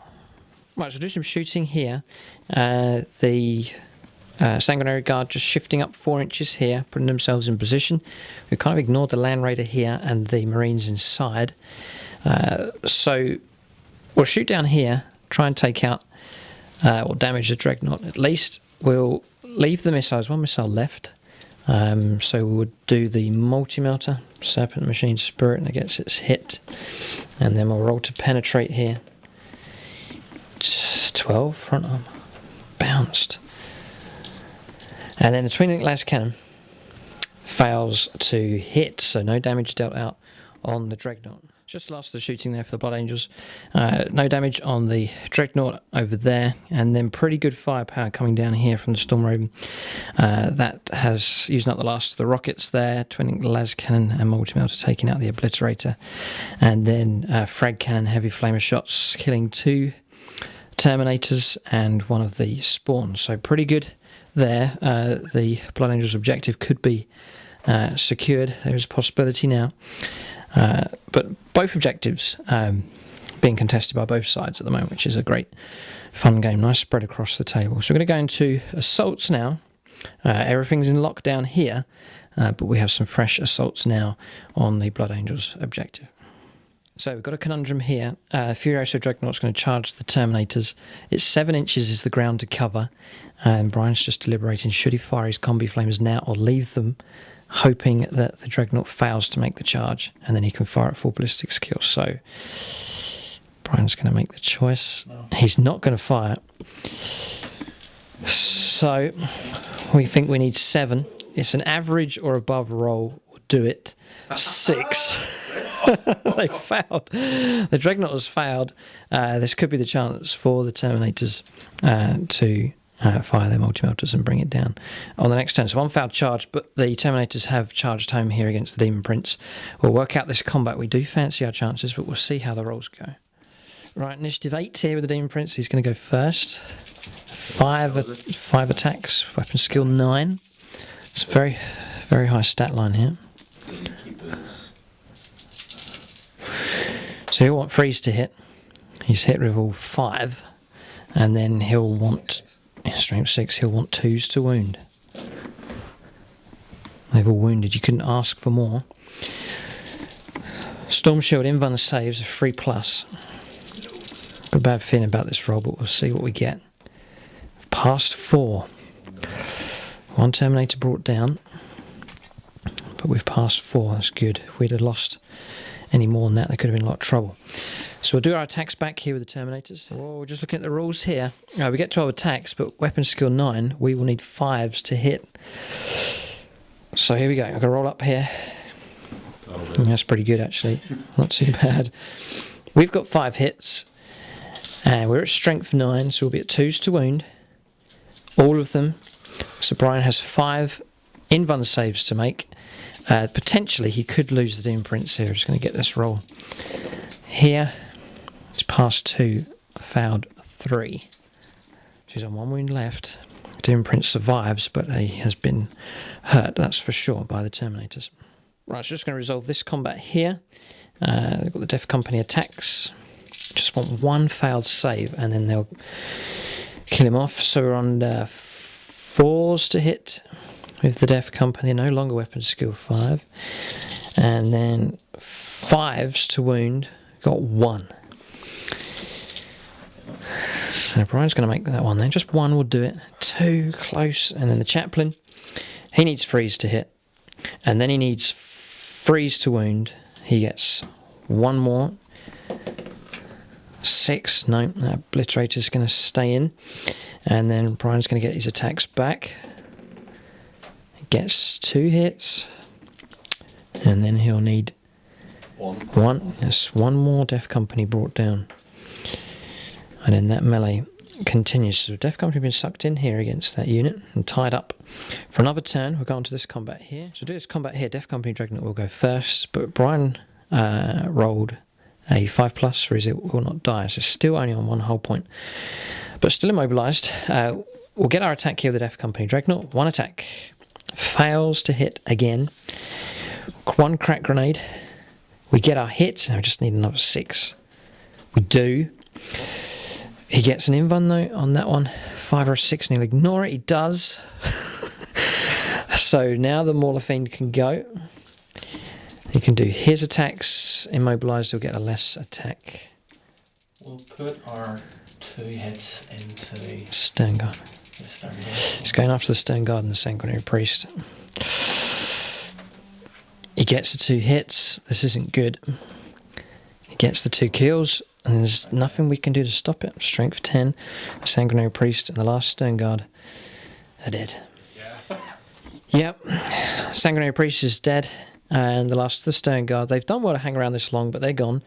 Right, so we'll do some shooting here. The Sanguinary Guard just shifting up 4 inches here, putting themselves in position. We've kind of ignored the Land Raider here and the Marines inside. So we'll shoot down here, try and take out or damage the Dreadnought. At least we'll leave the missiles, 1 missile left. So we would do the multi-melter, Serpent Machine Spirit, and it gets its hit. And then we'll roll to penetrate here. 12 front arm. Bounced. And then the Twin Link Las Cannon fails to hit, so no damage dealt out on the Dreadnought. Just lost the shooting there for the Blood Angels. No damage on the Dreadnought over there, and then pretty good firepower coming down here from the Storm Raven. That has using up the last of the rockets there. Twin Link Las Cannon and multi-melter taking out the Obliterator, and then Frag Cannon, heavy flamer shots killing 2 Terminators and 1 of the spawns. So pretty good there. The Blood Angels objective could be secured. There is a possibility now. But both objectives being contested by both sides at the moment, which is a great fun game. Nice spread across the table. So we're going to go into assaults now. Everything's in lockdown here, but we have some fresh assaults now on the Blood Angels objective. So we've got a conundrum here. Furioso Dreadnought's going to charge the Terminators. It's 7 inches is the ground to cover, and Bryan's just deliberating should he fire his combi flamers now or leave them hoping that the Dreadnought fails to make the charge, and then he can fire at 4 ballistic skills. So Bryan's going to make the choice. No. He's not going to fire. So we think we need 7. It's an average or above roll. We'll do it. 6. They failed. The Dreadnought has failed. This could be the chance for the Terminators to fire their multi-melters and bring it down on the next turn. So 1 failed charge, but the Terminators have charged home here against the Demon Prince. We'll work out this combat. We do fancy our chances, but we'll see how the rolls go. Right, initiative 8 here with the Demon Prince. He's going to go first. 5 attacks, weapon skill 9. It's a very, very high stat line here. So he'll want freeze to hit. He's hit with all 5, and then he'll want strength 6. He'll want 2s to wound. They've all wounded. You couldn't ask for more. Storm Shield invuln saves are 3+. Got a bad feeling about this roll, but we'll see what we get. Past 4. 1 Terminator brought down, but we've passed 4. That's good. If we'd have lost any more than that, there could have been a lot of trouble. So we'll do our attacks back here with the Terminators. Whoa, we're just looking at the rules here. We get 12 attacks, but weapon skill 9, we will need 5s to hit. So here we go. I'm going to roll up here. That's pretty good, actually. Not too bad. We've got 5 hits, and we're at strength 9, so we'll be at 2s to wound. All of them. So Bryan has 5 invuln saves to make. Potentially he could lose the Demon Prince here. I'm just going to get this roll. Here, it's past 2, failed 3. She's on 1 wound left. Demon Prince survives, but he has been hurt, that's for sure, by the Terminators. Right, so just going to resolve this combat here. They've got the Death Company attacks. Just want 1 failed save, and then they'll kill him off. So we're on 4s to hit with the Death Company, no longer weapon skill 5. And then 5s to wound, got 1. So Bryan's going to make that one then. Just 1 will do it. 2, close. And then the Chaplain, he needs freeze to hit. And then he needs freeze to wound. He gets 1 more. 6, no, that Obliterator's going to stay in. And then Bryan's going to get his attacks back. He gets 2 hits. And then he'll need 1. Yes, 1 more Death Company brought down. And then that melee continues. So Death Company have been sucked in here against that unit and tied up. For another turn, we'll go on to this combat here. So do this combat here, Death Company Dreadnought will go first, but Bryan rolled a 5+ for his it will not die, so still only on 1 hull point. But still immobilised. We'll get our attack here with the Death Company Dreadnought. 1 attack. Fails to hit again. 1 crack grenade. We get our hit, and we just need another 6. We do. He gets an invuln though on that one. 5 or 6, and he'll ignore it. He does. So now the Maulerfiend can go. He can do his attacks. Immobilised, he'll get a less attack. We'll put our 2 hits into Sternguard. the Sternguard. He's going after the Sternguard and the Sanguinary Priest. He gets the 2 hits. This isn't good. He gets the 2 kills, and there's nothing we can do to stop it. Strength 10, the Sanguinary Priest, and the last Sternguard are dead. Yeah. Yep. Sanguinary Priest is dead. And the last of the Sternguard. They've done well to hang around this long, but they're gone.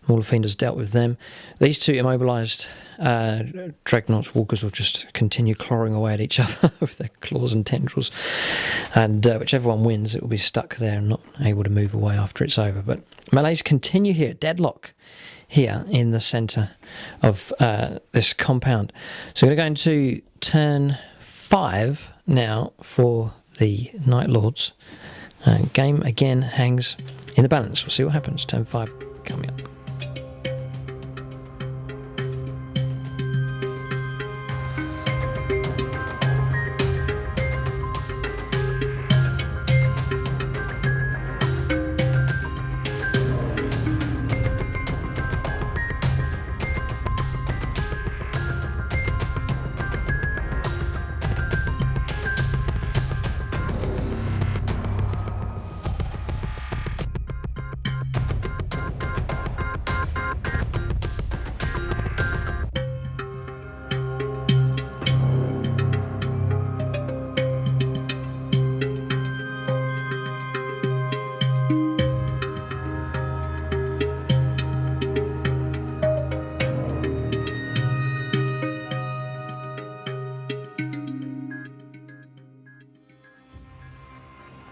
Maulerfiend has dealt with them. These 2 immobilised Dreadnoughts walkers will just continue clawing away at each other with their claws and tendrils. And whichever one wins, it will be stuck there and not able to move away after it's over. But melees continue here. Deadlock here in the centre of this compound. So we're going to go into turn 5 now for the Night Lords. Game again hangs in the balance. We'll see what happens. Turn 5 coming up.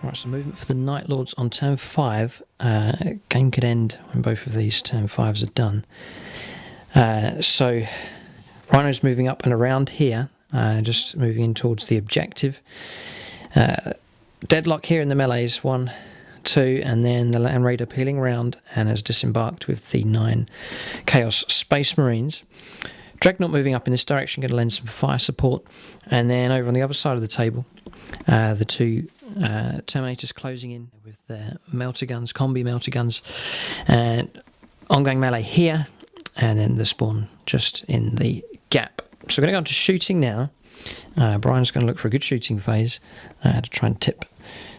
Right, so movement for the Night Lords on turn 5. Game could end when both of these turn 5s are done. So Rhino's moving up and around here, just moving in towards the objective. Deadlock here in the melees, 1, 2, and then the Land Raider peeling around and has disembarked with the 9 Chaos Space Marines. Dreadnought moving up in this direction, going to lend some fire support, and then over on the other side of the table, the 2 Terminators closing in with their melter guns, combi melter guns, and ongoing melee here, and then the spawn just in the gap. So we're going to go on to shooting now. Brian's going to look for a good shooting phase to try and tip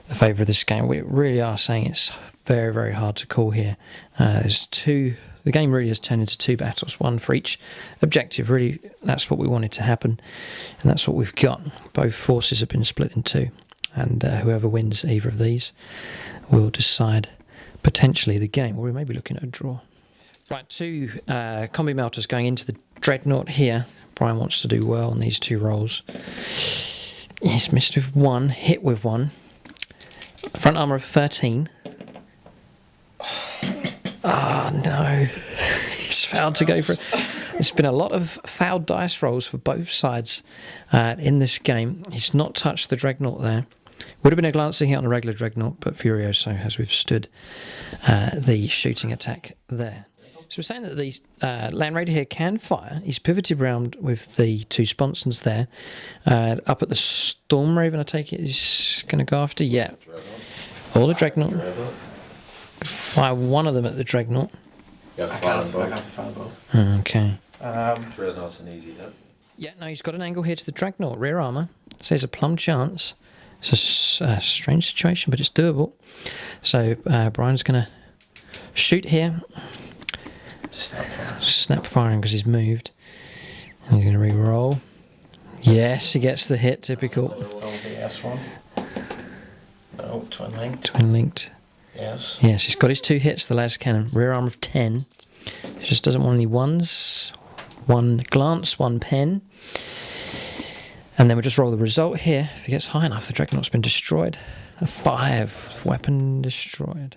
the favour of this game. We really are saying it's very, very hard to call here. There's 2. The game really has turned into 2 battles, 1 for each objective. Really, that's what we wanted to happen, and that's what we've got. Both forces have been split in 2, and whoever wins either of these will decide potentially the game, or we may be looking at a draw. Right, 2 combi melters going into the Dreadnought here. Brian wants to do well on these 2 rolls. He's missed with 1, hit with 1. Front armour of 13. Oh no, he's failed to go for it. There's been a lot of fouled dice rolls for both sides in this game. He's not touched the Dreadnought there. Would have been a glancing hit on a regular Dreadnought, but Furioso has withstood the shooting attack there. So we're saying that the Land Raider here can fire. He's pivoted round with the 2 sponsons there. Up at the Storm Raven, I take it he's going to go after. Yeah. All the Dreadnought. Fire one of them at the Dreadnought. I can't fire both. Okay. Dreadnought's an easy hit. Yeah, no, he's got an angle here to the Dreadnought. Rear armour. So there's a plumb chance. It's a strange situation, but it's doable. So Brian's going to shoot here. Snap firing because he's moved. And he's going to re-roll. Yes, he gets the hit, typical. LBS one. No, twin linked. Twin linked. Yes. Yes, he's got his 2 hits, the las cannon. Rear arm of 10. He just doesn't want any 1s. 1 glance, 1 pen. And then we'll just roll the result here. If he gets high enough, the Dreadnought's been destroyed. A 5. Weapon destroyed.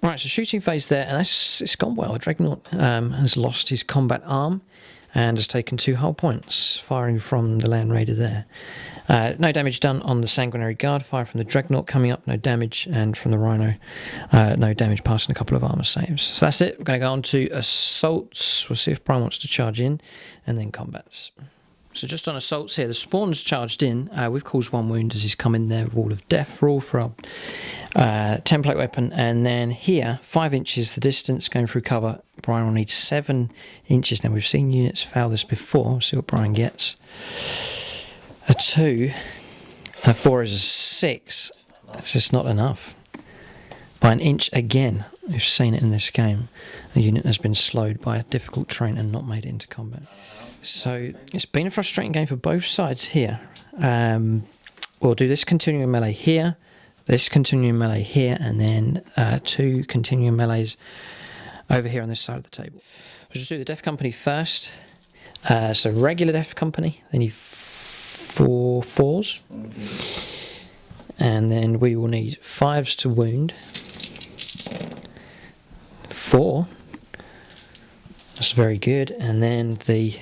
Right, so shooting phase there, and it's gone well. Dreadnought has lost his combat arm and has taken 2 hull points, firing from the Land Raider there. No damage done on the Sanguinary Guard, fire from the Dreadnought coming up, no damage, and from the Rhino, no damage, passing a couple of armour saves. So that's it. We're going to go on to assaults. We'll see if Brian wants to charge in, and then combats. So just on assaults here, the spawn's charged in. We've caused 1 wound as he's come in there. Wall of Death rule for our template weapon. And then here, 5 inches the distance going through cover. Brian will need 7 inches. Now, we've seen units fail this before. We'll see what Brian gets. A 2. A 4 is a 6. It's just not enough. By an inch again. We've seen it in this game. A unit has been slowed by a difficult terrain and not made it into combat. So it's been a frustrating game for both sides here. We'll do this continuing melee here, this continuing melee here, and then 2 continuing melees over here on this side of the table. We'll just do the Death Company first. So regular Death Company, they need 4 4s. And then we will need 5s to wound. 4. That's very good. And then the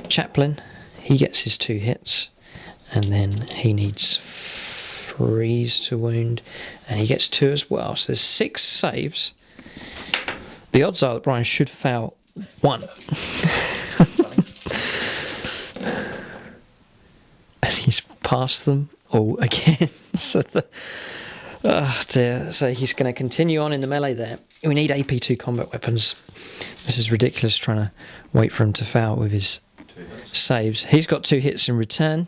Chaplain, he gets his 2 hits, and then he needs 3s to wound, and he gets 2 as well. So there's 6 saves. The odds are that Brian should fail 1. And he's passed them all again. So oh dear. So he's going to continue on in the melee there. We need AP2 combat weapons. This is ridiculous trying to wait for him to fail with his saves. He's got 2 hits in return,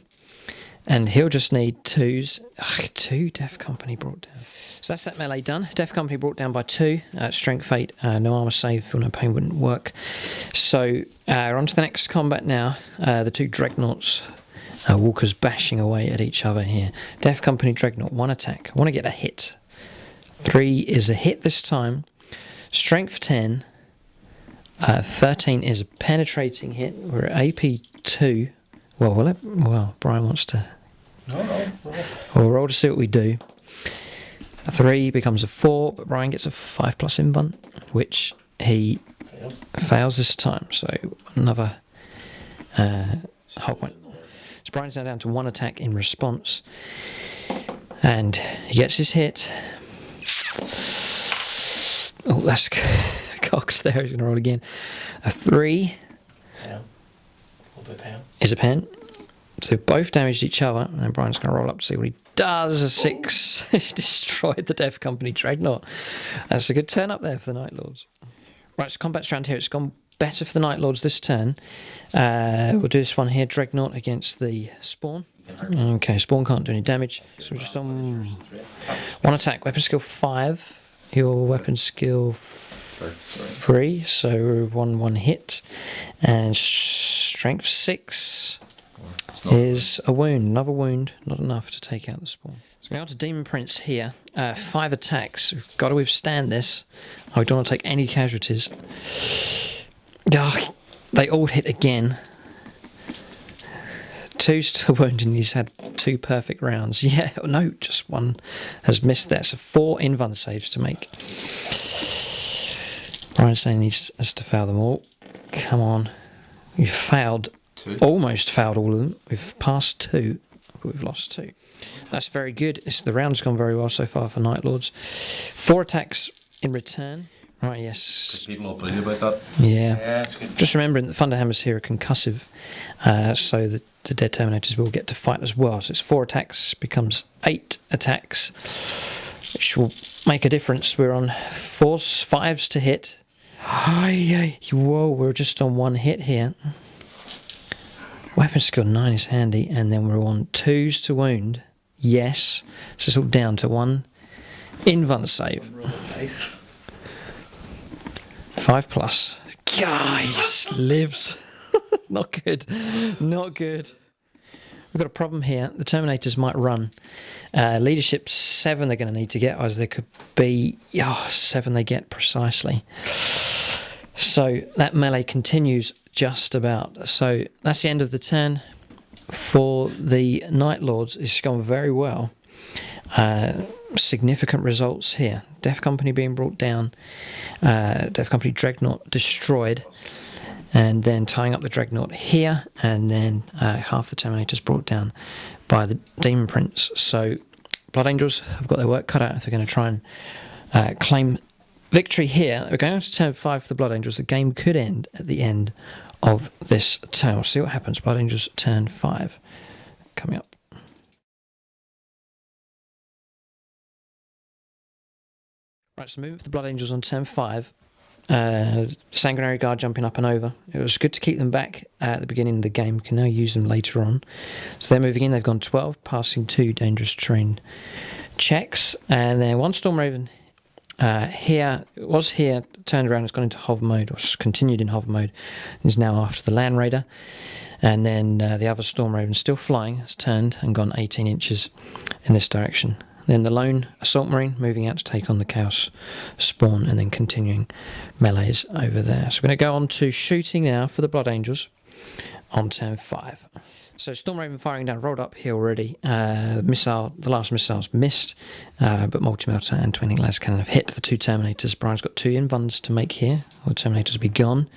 and he'll just need 2s. 2 Death Company brought down. So that's that melee done. Death Company brought down by 2. Strength 8, no armour save, feel no pain wouldn't work. So we're on to the next combat now. The 2 Dreadnoughts, walkers bashing away at each other here. Death Company Dreadnought, 1 attack. I want to get a hit. 3 is a hit this time. Strength 10. 13 is a penetrating hit. We're at AP2. Well, Brian wants to No, roll. We'll roll to see what we do. A 3 becomes a 4, but Bryan gets a 5+ invuln, which he Failed. fails this time. So another whole point. So Bryan's now down to 1 attack in response. And he gets his hit. Oh, that's cocked there. He's going to roll again. A 3 Pound. A little bit pound. is a pen. So both damaged each other. And then Bryan's going to roll up to see what he does. A 6. He's destroyed the Death Company Dreadnought. That's a good turn up there for the Night Lords. Right, so combat's around here. It's gone better for the Night Lords this turn. We'll do this one here. Dreadnought against the Spawn. Okay, Spawn can't do any damage. So we're just on 1 attack. Weapon skill 5. Your weapon skill 3. So 1 hit. And strength 6 is a wound. Another wound. Not enough to take out the Spawn. So we're on to Demon Prince here. 5 attacks. We've got to withstand this. I don't want to take any casualties. Oh, they all hit again. 2's still wounded and he's had 2 perfect rounds. Yeah, no, just 1 has missed there. So 4 invuln saves to make. Bryan's saying he has to fail them all. Come on. We've failed. 2. Almost failed all of them. We've passed 2, but we've lost 2. That's very good. The round's gone very well so far for Night Lords. 4 attacks in return. Right, yes. People all bleed about that. Yeah. That's good. Just remembering that Thunderhammers here are concussive, so the Dead Terminators will get to fight as well. So it's 4 attacks, becomes 8 attacks, which will make a difference. We're on 4s, 5s to hit. Whoa, we're just on 1 hit here. Weapon skill 9 is handy, and then we're on 2s to wound. Yes, so it's all down to 1 invuln save. 5+. Guys, lives. Not good. Not good. We've got a problem here. The Terminators might run. Leadership 7 they're going to need to get, as there could be 7 they get precisely. So that melee continues just about. So that's the end of the turn. For the Night Lords, it's gone very well. Significant results here. Death Company being brought down. Death Company Dreadnought destroyed. And then tying up the Dreadnought here. And then half the Terminators brought down by the Demon Prince. So Blood Angels have got their work cut out if they're going to try and claim victory here. We're going on to turn 5 for the Blood Angels. The game could end at the end of this turn. We'll see what happens. Blood Angels turn 5 coming up. Right, so moving for the Blood Angels on turn 5. Sanguinary Guard jumping up and over. It was good to keep them back at the beginning of the game. Can now use them later on. So they're moving in. They've gone 12, passing 2 dangerous terrain checks. And then 1 Storm Raven here, turned around, has gone into hover mode, or continued in hover mode, and is now after the Land Raider. And then the other Storm Raven, still flying, has turned and gone 18 inches in this direction. Then the lone Assault Marine moving out to take on the Chaos Spawn, and then continuing melees over there. So we're going to go on to shooting now for the Blood Angels on turn 5. So Storm Raven firing down, rolled up here already. The last missiles missed, but Multi-Melter and Twinning Las Cannon have hit the 2 Terminators. Bryan's got 2 invulns to make here. All the Terminators will be gone.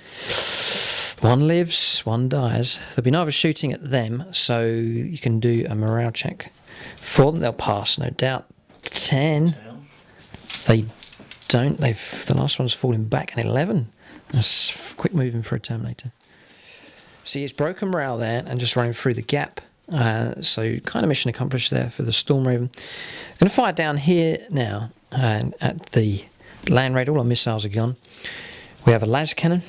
1 lives, 1 dies. There'll be no other shooting at them, so you can do a morale check for them. They'll pass, no doubt. 10. They don't. The last one's falling back, and 11. That's quick moving for a Terminator. See, it's broken morale there and just running through the gap. So kind of mission accomplished there for the Storm Raven. Going to fire down here now and at the Land Raider. All our missiles are gone. We have a las cannon.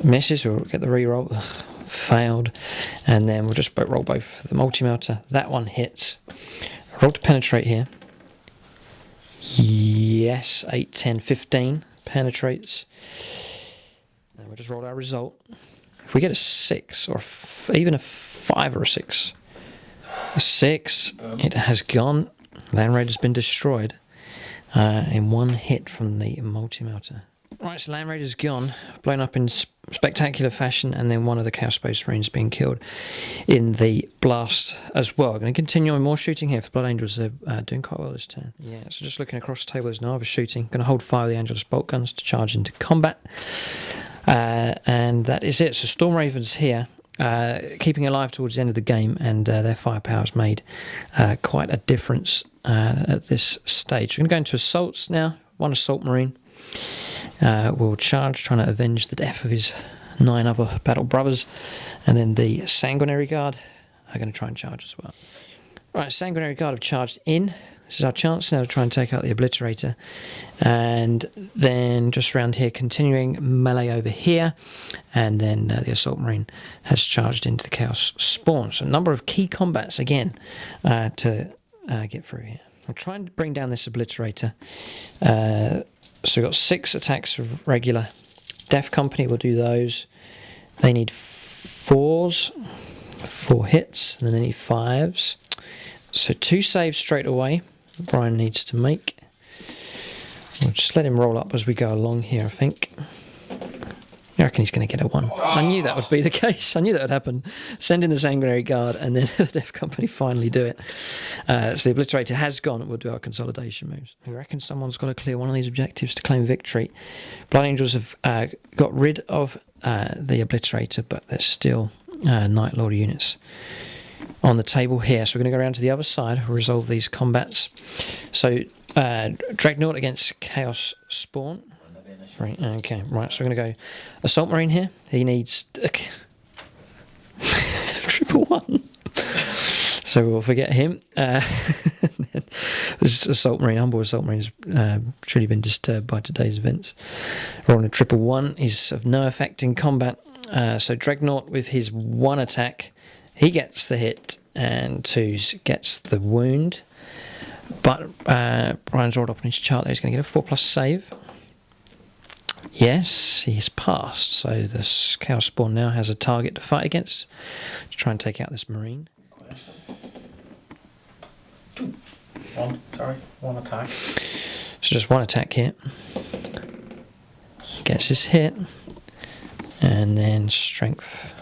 Misses. We'll get the reroll. Failed. And then we'll just roll both. The Multi-Melter. That one hits. Roll to penetrate here. Yes. 8, 10, 15. Penetrates. And we'll just roll our result. If we get a 6, or even a 5 or a 6. A 6. It has gone. Land Raider's been destroyed in 1 hit from the Multi-Melter. Right, so Land Raider's gone, blown up in spectacular fashion, and then one of the Chaos Space Marines being killed in the blast as well. I'm going to continue on more shooting here for Blood Angels. They're doing quite well this turn. Yeah, so just looking across the table, there's no other shooting. Going to hold fire with the Angelus bolt guns to charge into combat. And that is it. So Storm Ravens here, keeping alive towards the end of the game, and their firepower has made quite a difference at this stage. We're going to go into assaults now. One assault marine will charge, trying to avenge the death of his 9 other battle brothers, and then the Sanguinary Guard are going to try and charge as well. Right, Sanguinary Guard have charged in. This is our chance now to try and take out the Obliterator. And then just around here, continuing melee over here. And then the Assault Marine has charged into the Chaos Spawn. So a number of key combats again to get through here. I'll try and bring down this Obliterator. So we've got 6 attacks of regular. Death Company will do those. They need 4s, 4 hits, and then they need 5s. So 2 saves straight away. Bryan needs to make. We'll just let him roll up as we go along here, I think. I reckon he's going to get a 1. I knew that would be the case. I knew that would happen. Send in the Sanguinary Guard, and then the Death Company finally do it. So the Obliterator has gone, and we'll do our consolidation moves. I reckon someone's got to clear one of these objectives to claim victory. Blood Angels have got rid of the Obliterator, but there's still Night Lord units on the table here. So we're going to go around to the other side, resolve these combats. So Dreadnought against Chaos Spawn. Right, okay, right, so we're going to go Assault Marine here. He needs triple 1. So we'll forget him. This Assault Marine, Humble Assault Marine, has truly been disturbed by today's events. Rolling a triple 1 is of no effect in combat. So Dreadnought with his 1 attack, he gets the hit, and 2s gets the wound. But Bryan's rolled up on his chart there. He's going to get a 4+ save. Yes, he's passed. So this Chaos Spawn now has a target to fight against to try and take out this Marine. 1 attack. So just 1 attack here. Gets his hit. And then strength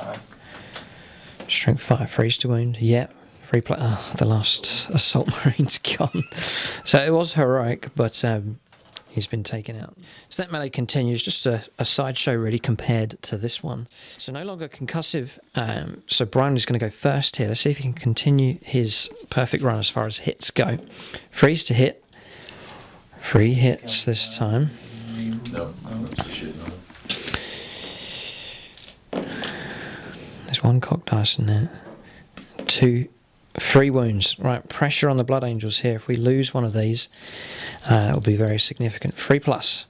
5, freeze to wound. Yep. The last Assault Marine's gone. So it was heroic, but he's been taken out. So that melee continues, just a sideshow really compared to this one. So no longer concussive. So Bryan is going to go first here. Let's see if he can continue his perfect run as far as hits go. Freeze to hit. 3 hits this time. No, that's for shit, no. There's 1 cocked dice in there. 3 wounds. Right, pressure on the Blood Angels here. If we lose one of these, it'll be very significant. 3+.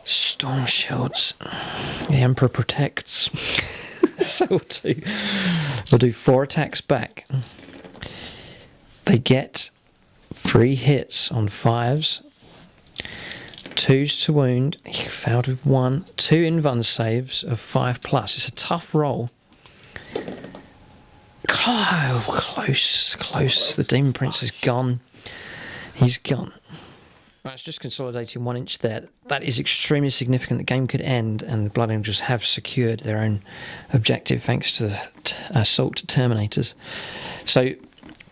Storm Shields. The Emperor protects. So we'll do 4 attacks back. They get 3 hits on 5s. 2s to wound. He failed with 1. 2 invuln saves of 5+. It's a tough roll. Oh, close. The Demon Prince is gone. He's gone. Right, it's just consolidating 1 inch there. That is extremely significant. The game could end, and the Blood Angels have secured their own objective thanks to the Assault Terminators. So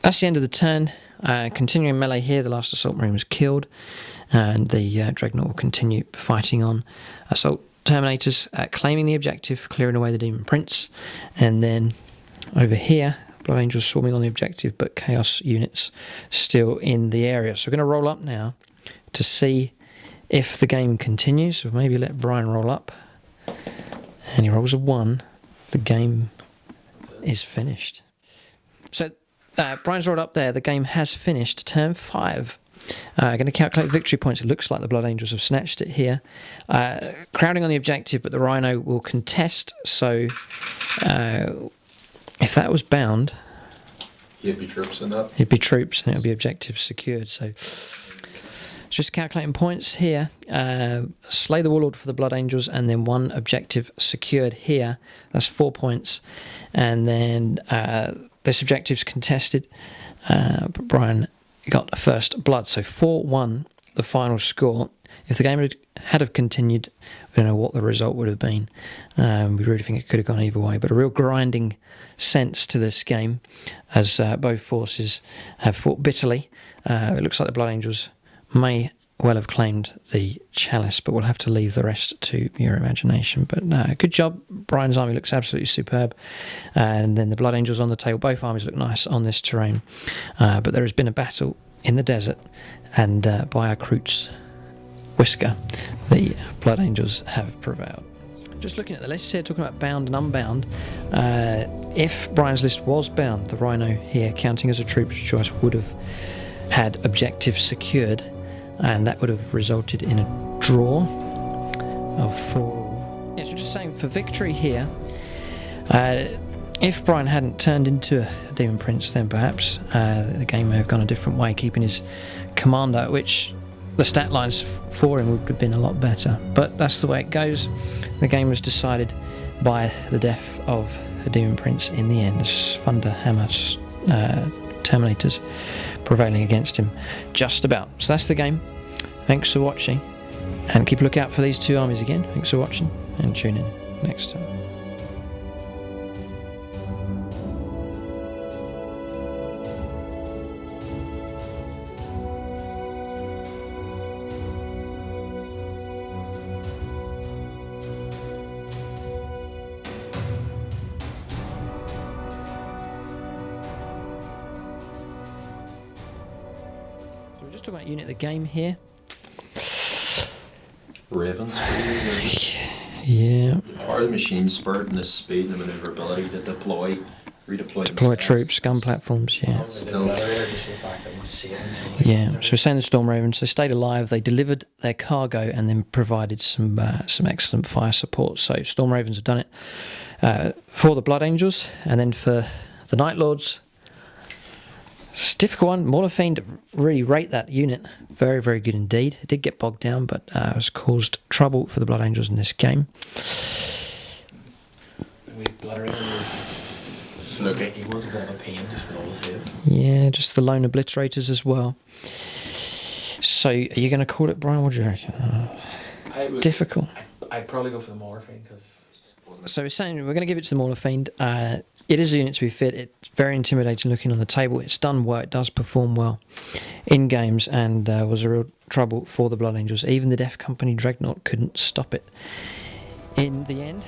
that's the end of the turn. Continuing melee here, the last Assault Marine was killed, and the Dreadnought will continue fighting on. Assault Terminators claiming the objective, clearing away the Demon Prince, and then over here, Blood Angels swarming on the objective, but Chaos units still in the area. So we're going to roll up now to see if the game continues. So maybe let Bryan roll up. And he rolls a 1. The game is finished. So Bryan's rolled up there. The game has finished. Turn 5. Going to calculate victory points. It looks like the Blood Angels have snatched it here. Crowding on the objective, but the Rhino will contest. So if that was bound, He'd be troops in that. It'd be troops, and it'll be objectives secured. So just calculating points here. Slay the Warlord for the Blood Angels, and then 1 objective secured here. That's 4 points. And then this objective's contested. But Bryan got the first blood. So 4-1 the final score, if the game had have continued, we don't know what the result would have been. We really think it could have gone either way, but a real grinding sense to this game, as both forces have fought bitterly. It looks like the Blood Angels may well have claimed the chalice, but we'll have to leave the rest to your imagination. But good job. Bryan's army looks absolutely superb, and then the Blood Angels on the table. Both armies look nice on this terrain, but there has been a battle in the desert, and by our Kroot's whisker, the Blood Angels have prevailed. Just looking at the list here, talking about bound and unbound. If Bryan's list was bound, the Rhino here, counting as a troop's choice, would have had objectives secured, and that would have resulted in a draw of 4. Yes, we're just saying for victory here, if Bryan hadn't turned into a Demon Prince, then perhaps the game may have gone a different way, keeping his commander, which the stat lines for him would have been a lot better. But that's the way it goes. The game was decided by the death of the Demon Prince in the end. Thunderhammer Terminators prevailing against him just about. So that's the game. Thanks for watching, and keep a look out for these two armies again. Thanks for watching, and tune in next time. So we're just talking about unit of the game here. Ravens. Yeah. Are the machine spirit and the speed and the maneuverability to redeploy Deploy troops, gun platforms, yeah. Still. Yeah, so we're saying the Storm Ravens, they stayed alive, they delivered their cargo, and then provided some excellent fire support. So Storm Ravens have done it for the Blood Angels, and then for the Night Lords. It's a difficult one. Maulerfiend, really rate that unit. Very, very good indeed. It did get bogged down, but has caused trouble for the Blood Angels in this game. He was a bit of a pain just with all the saves. Yeah, just the lone obliterators as well. So, are you going to call it, Bryan? What do you reckon? Difficult. I'd probably go for the Maulerfiend because. So we're saying we're going to give it to the Maulerfiend. It is a unit to be fit. It's very intimidating looking on the table. It's done well. It does perform well in games, and was a real trouble for the Blood Angels. Even the Death Company Dreadnought couldn't stop it in the end.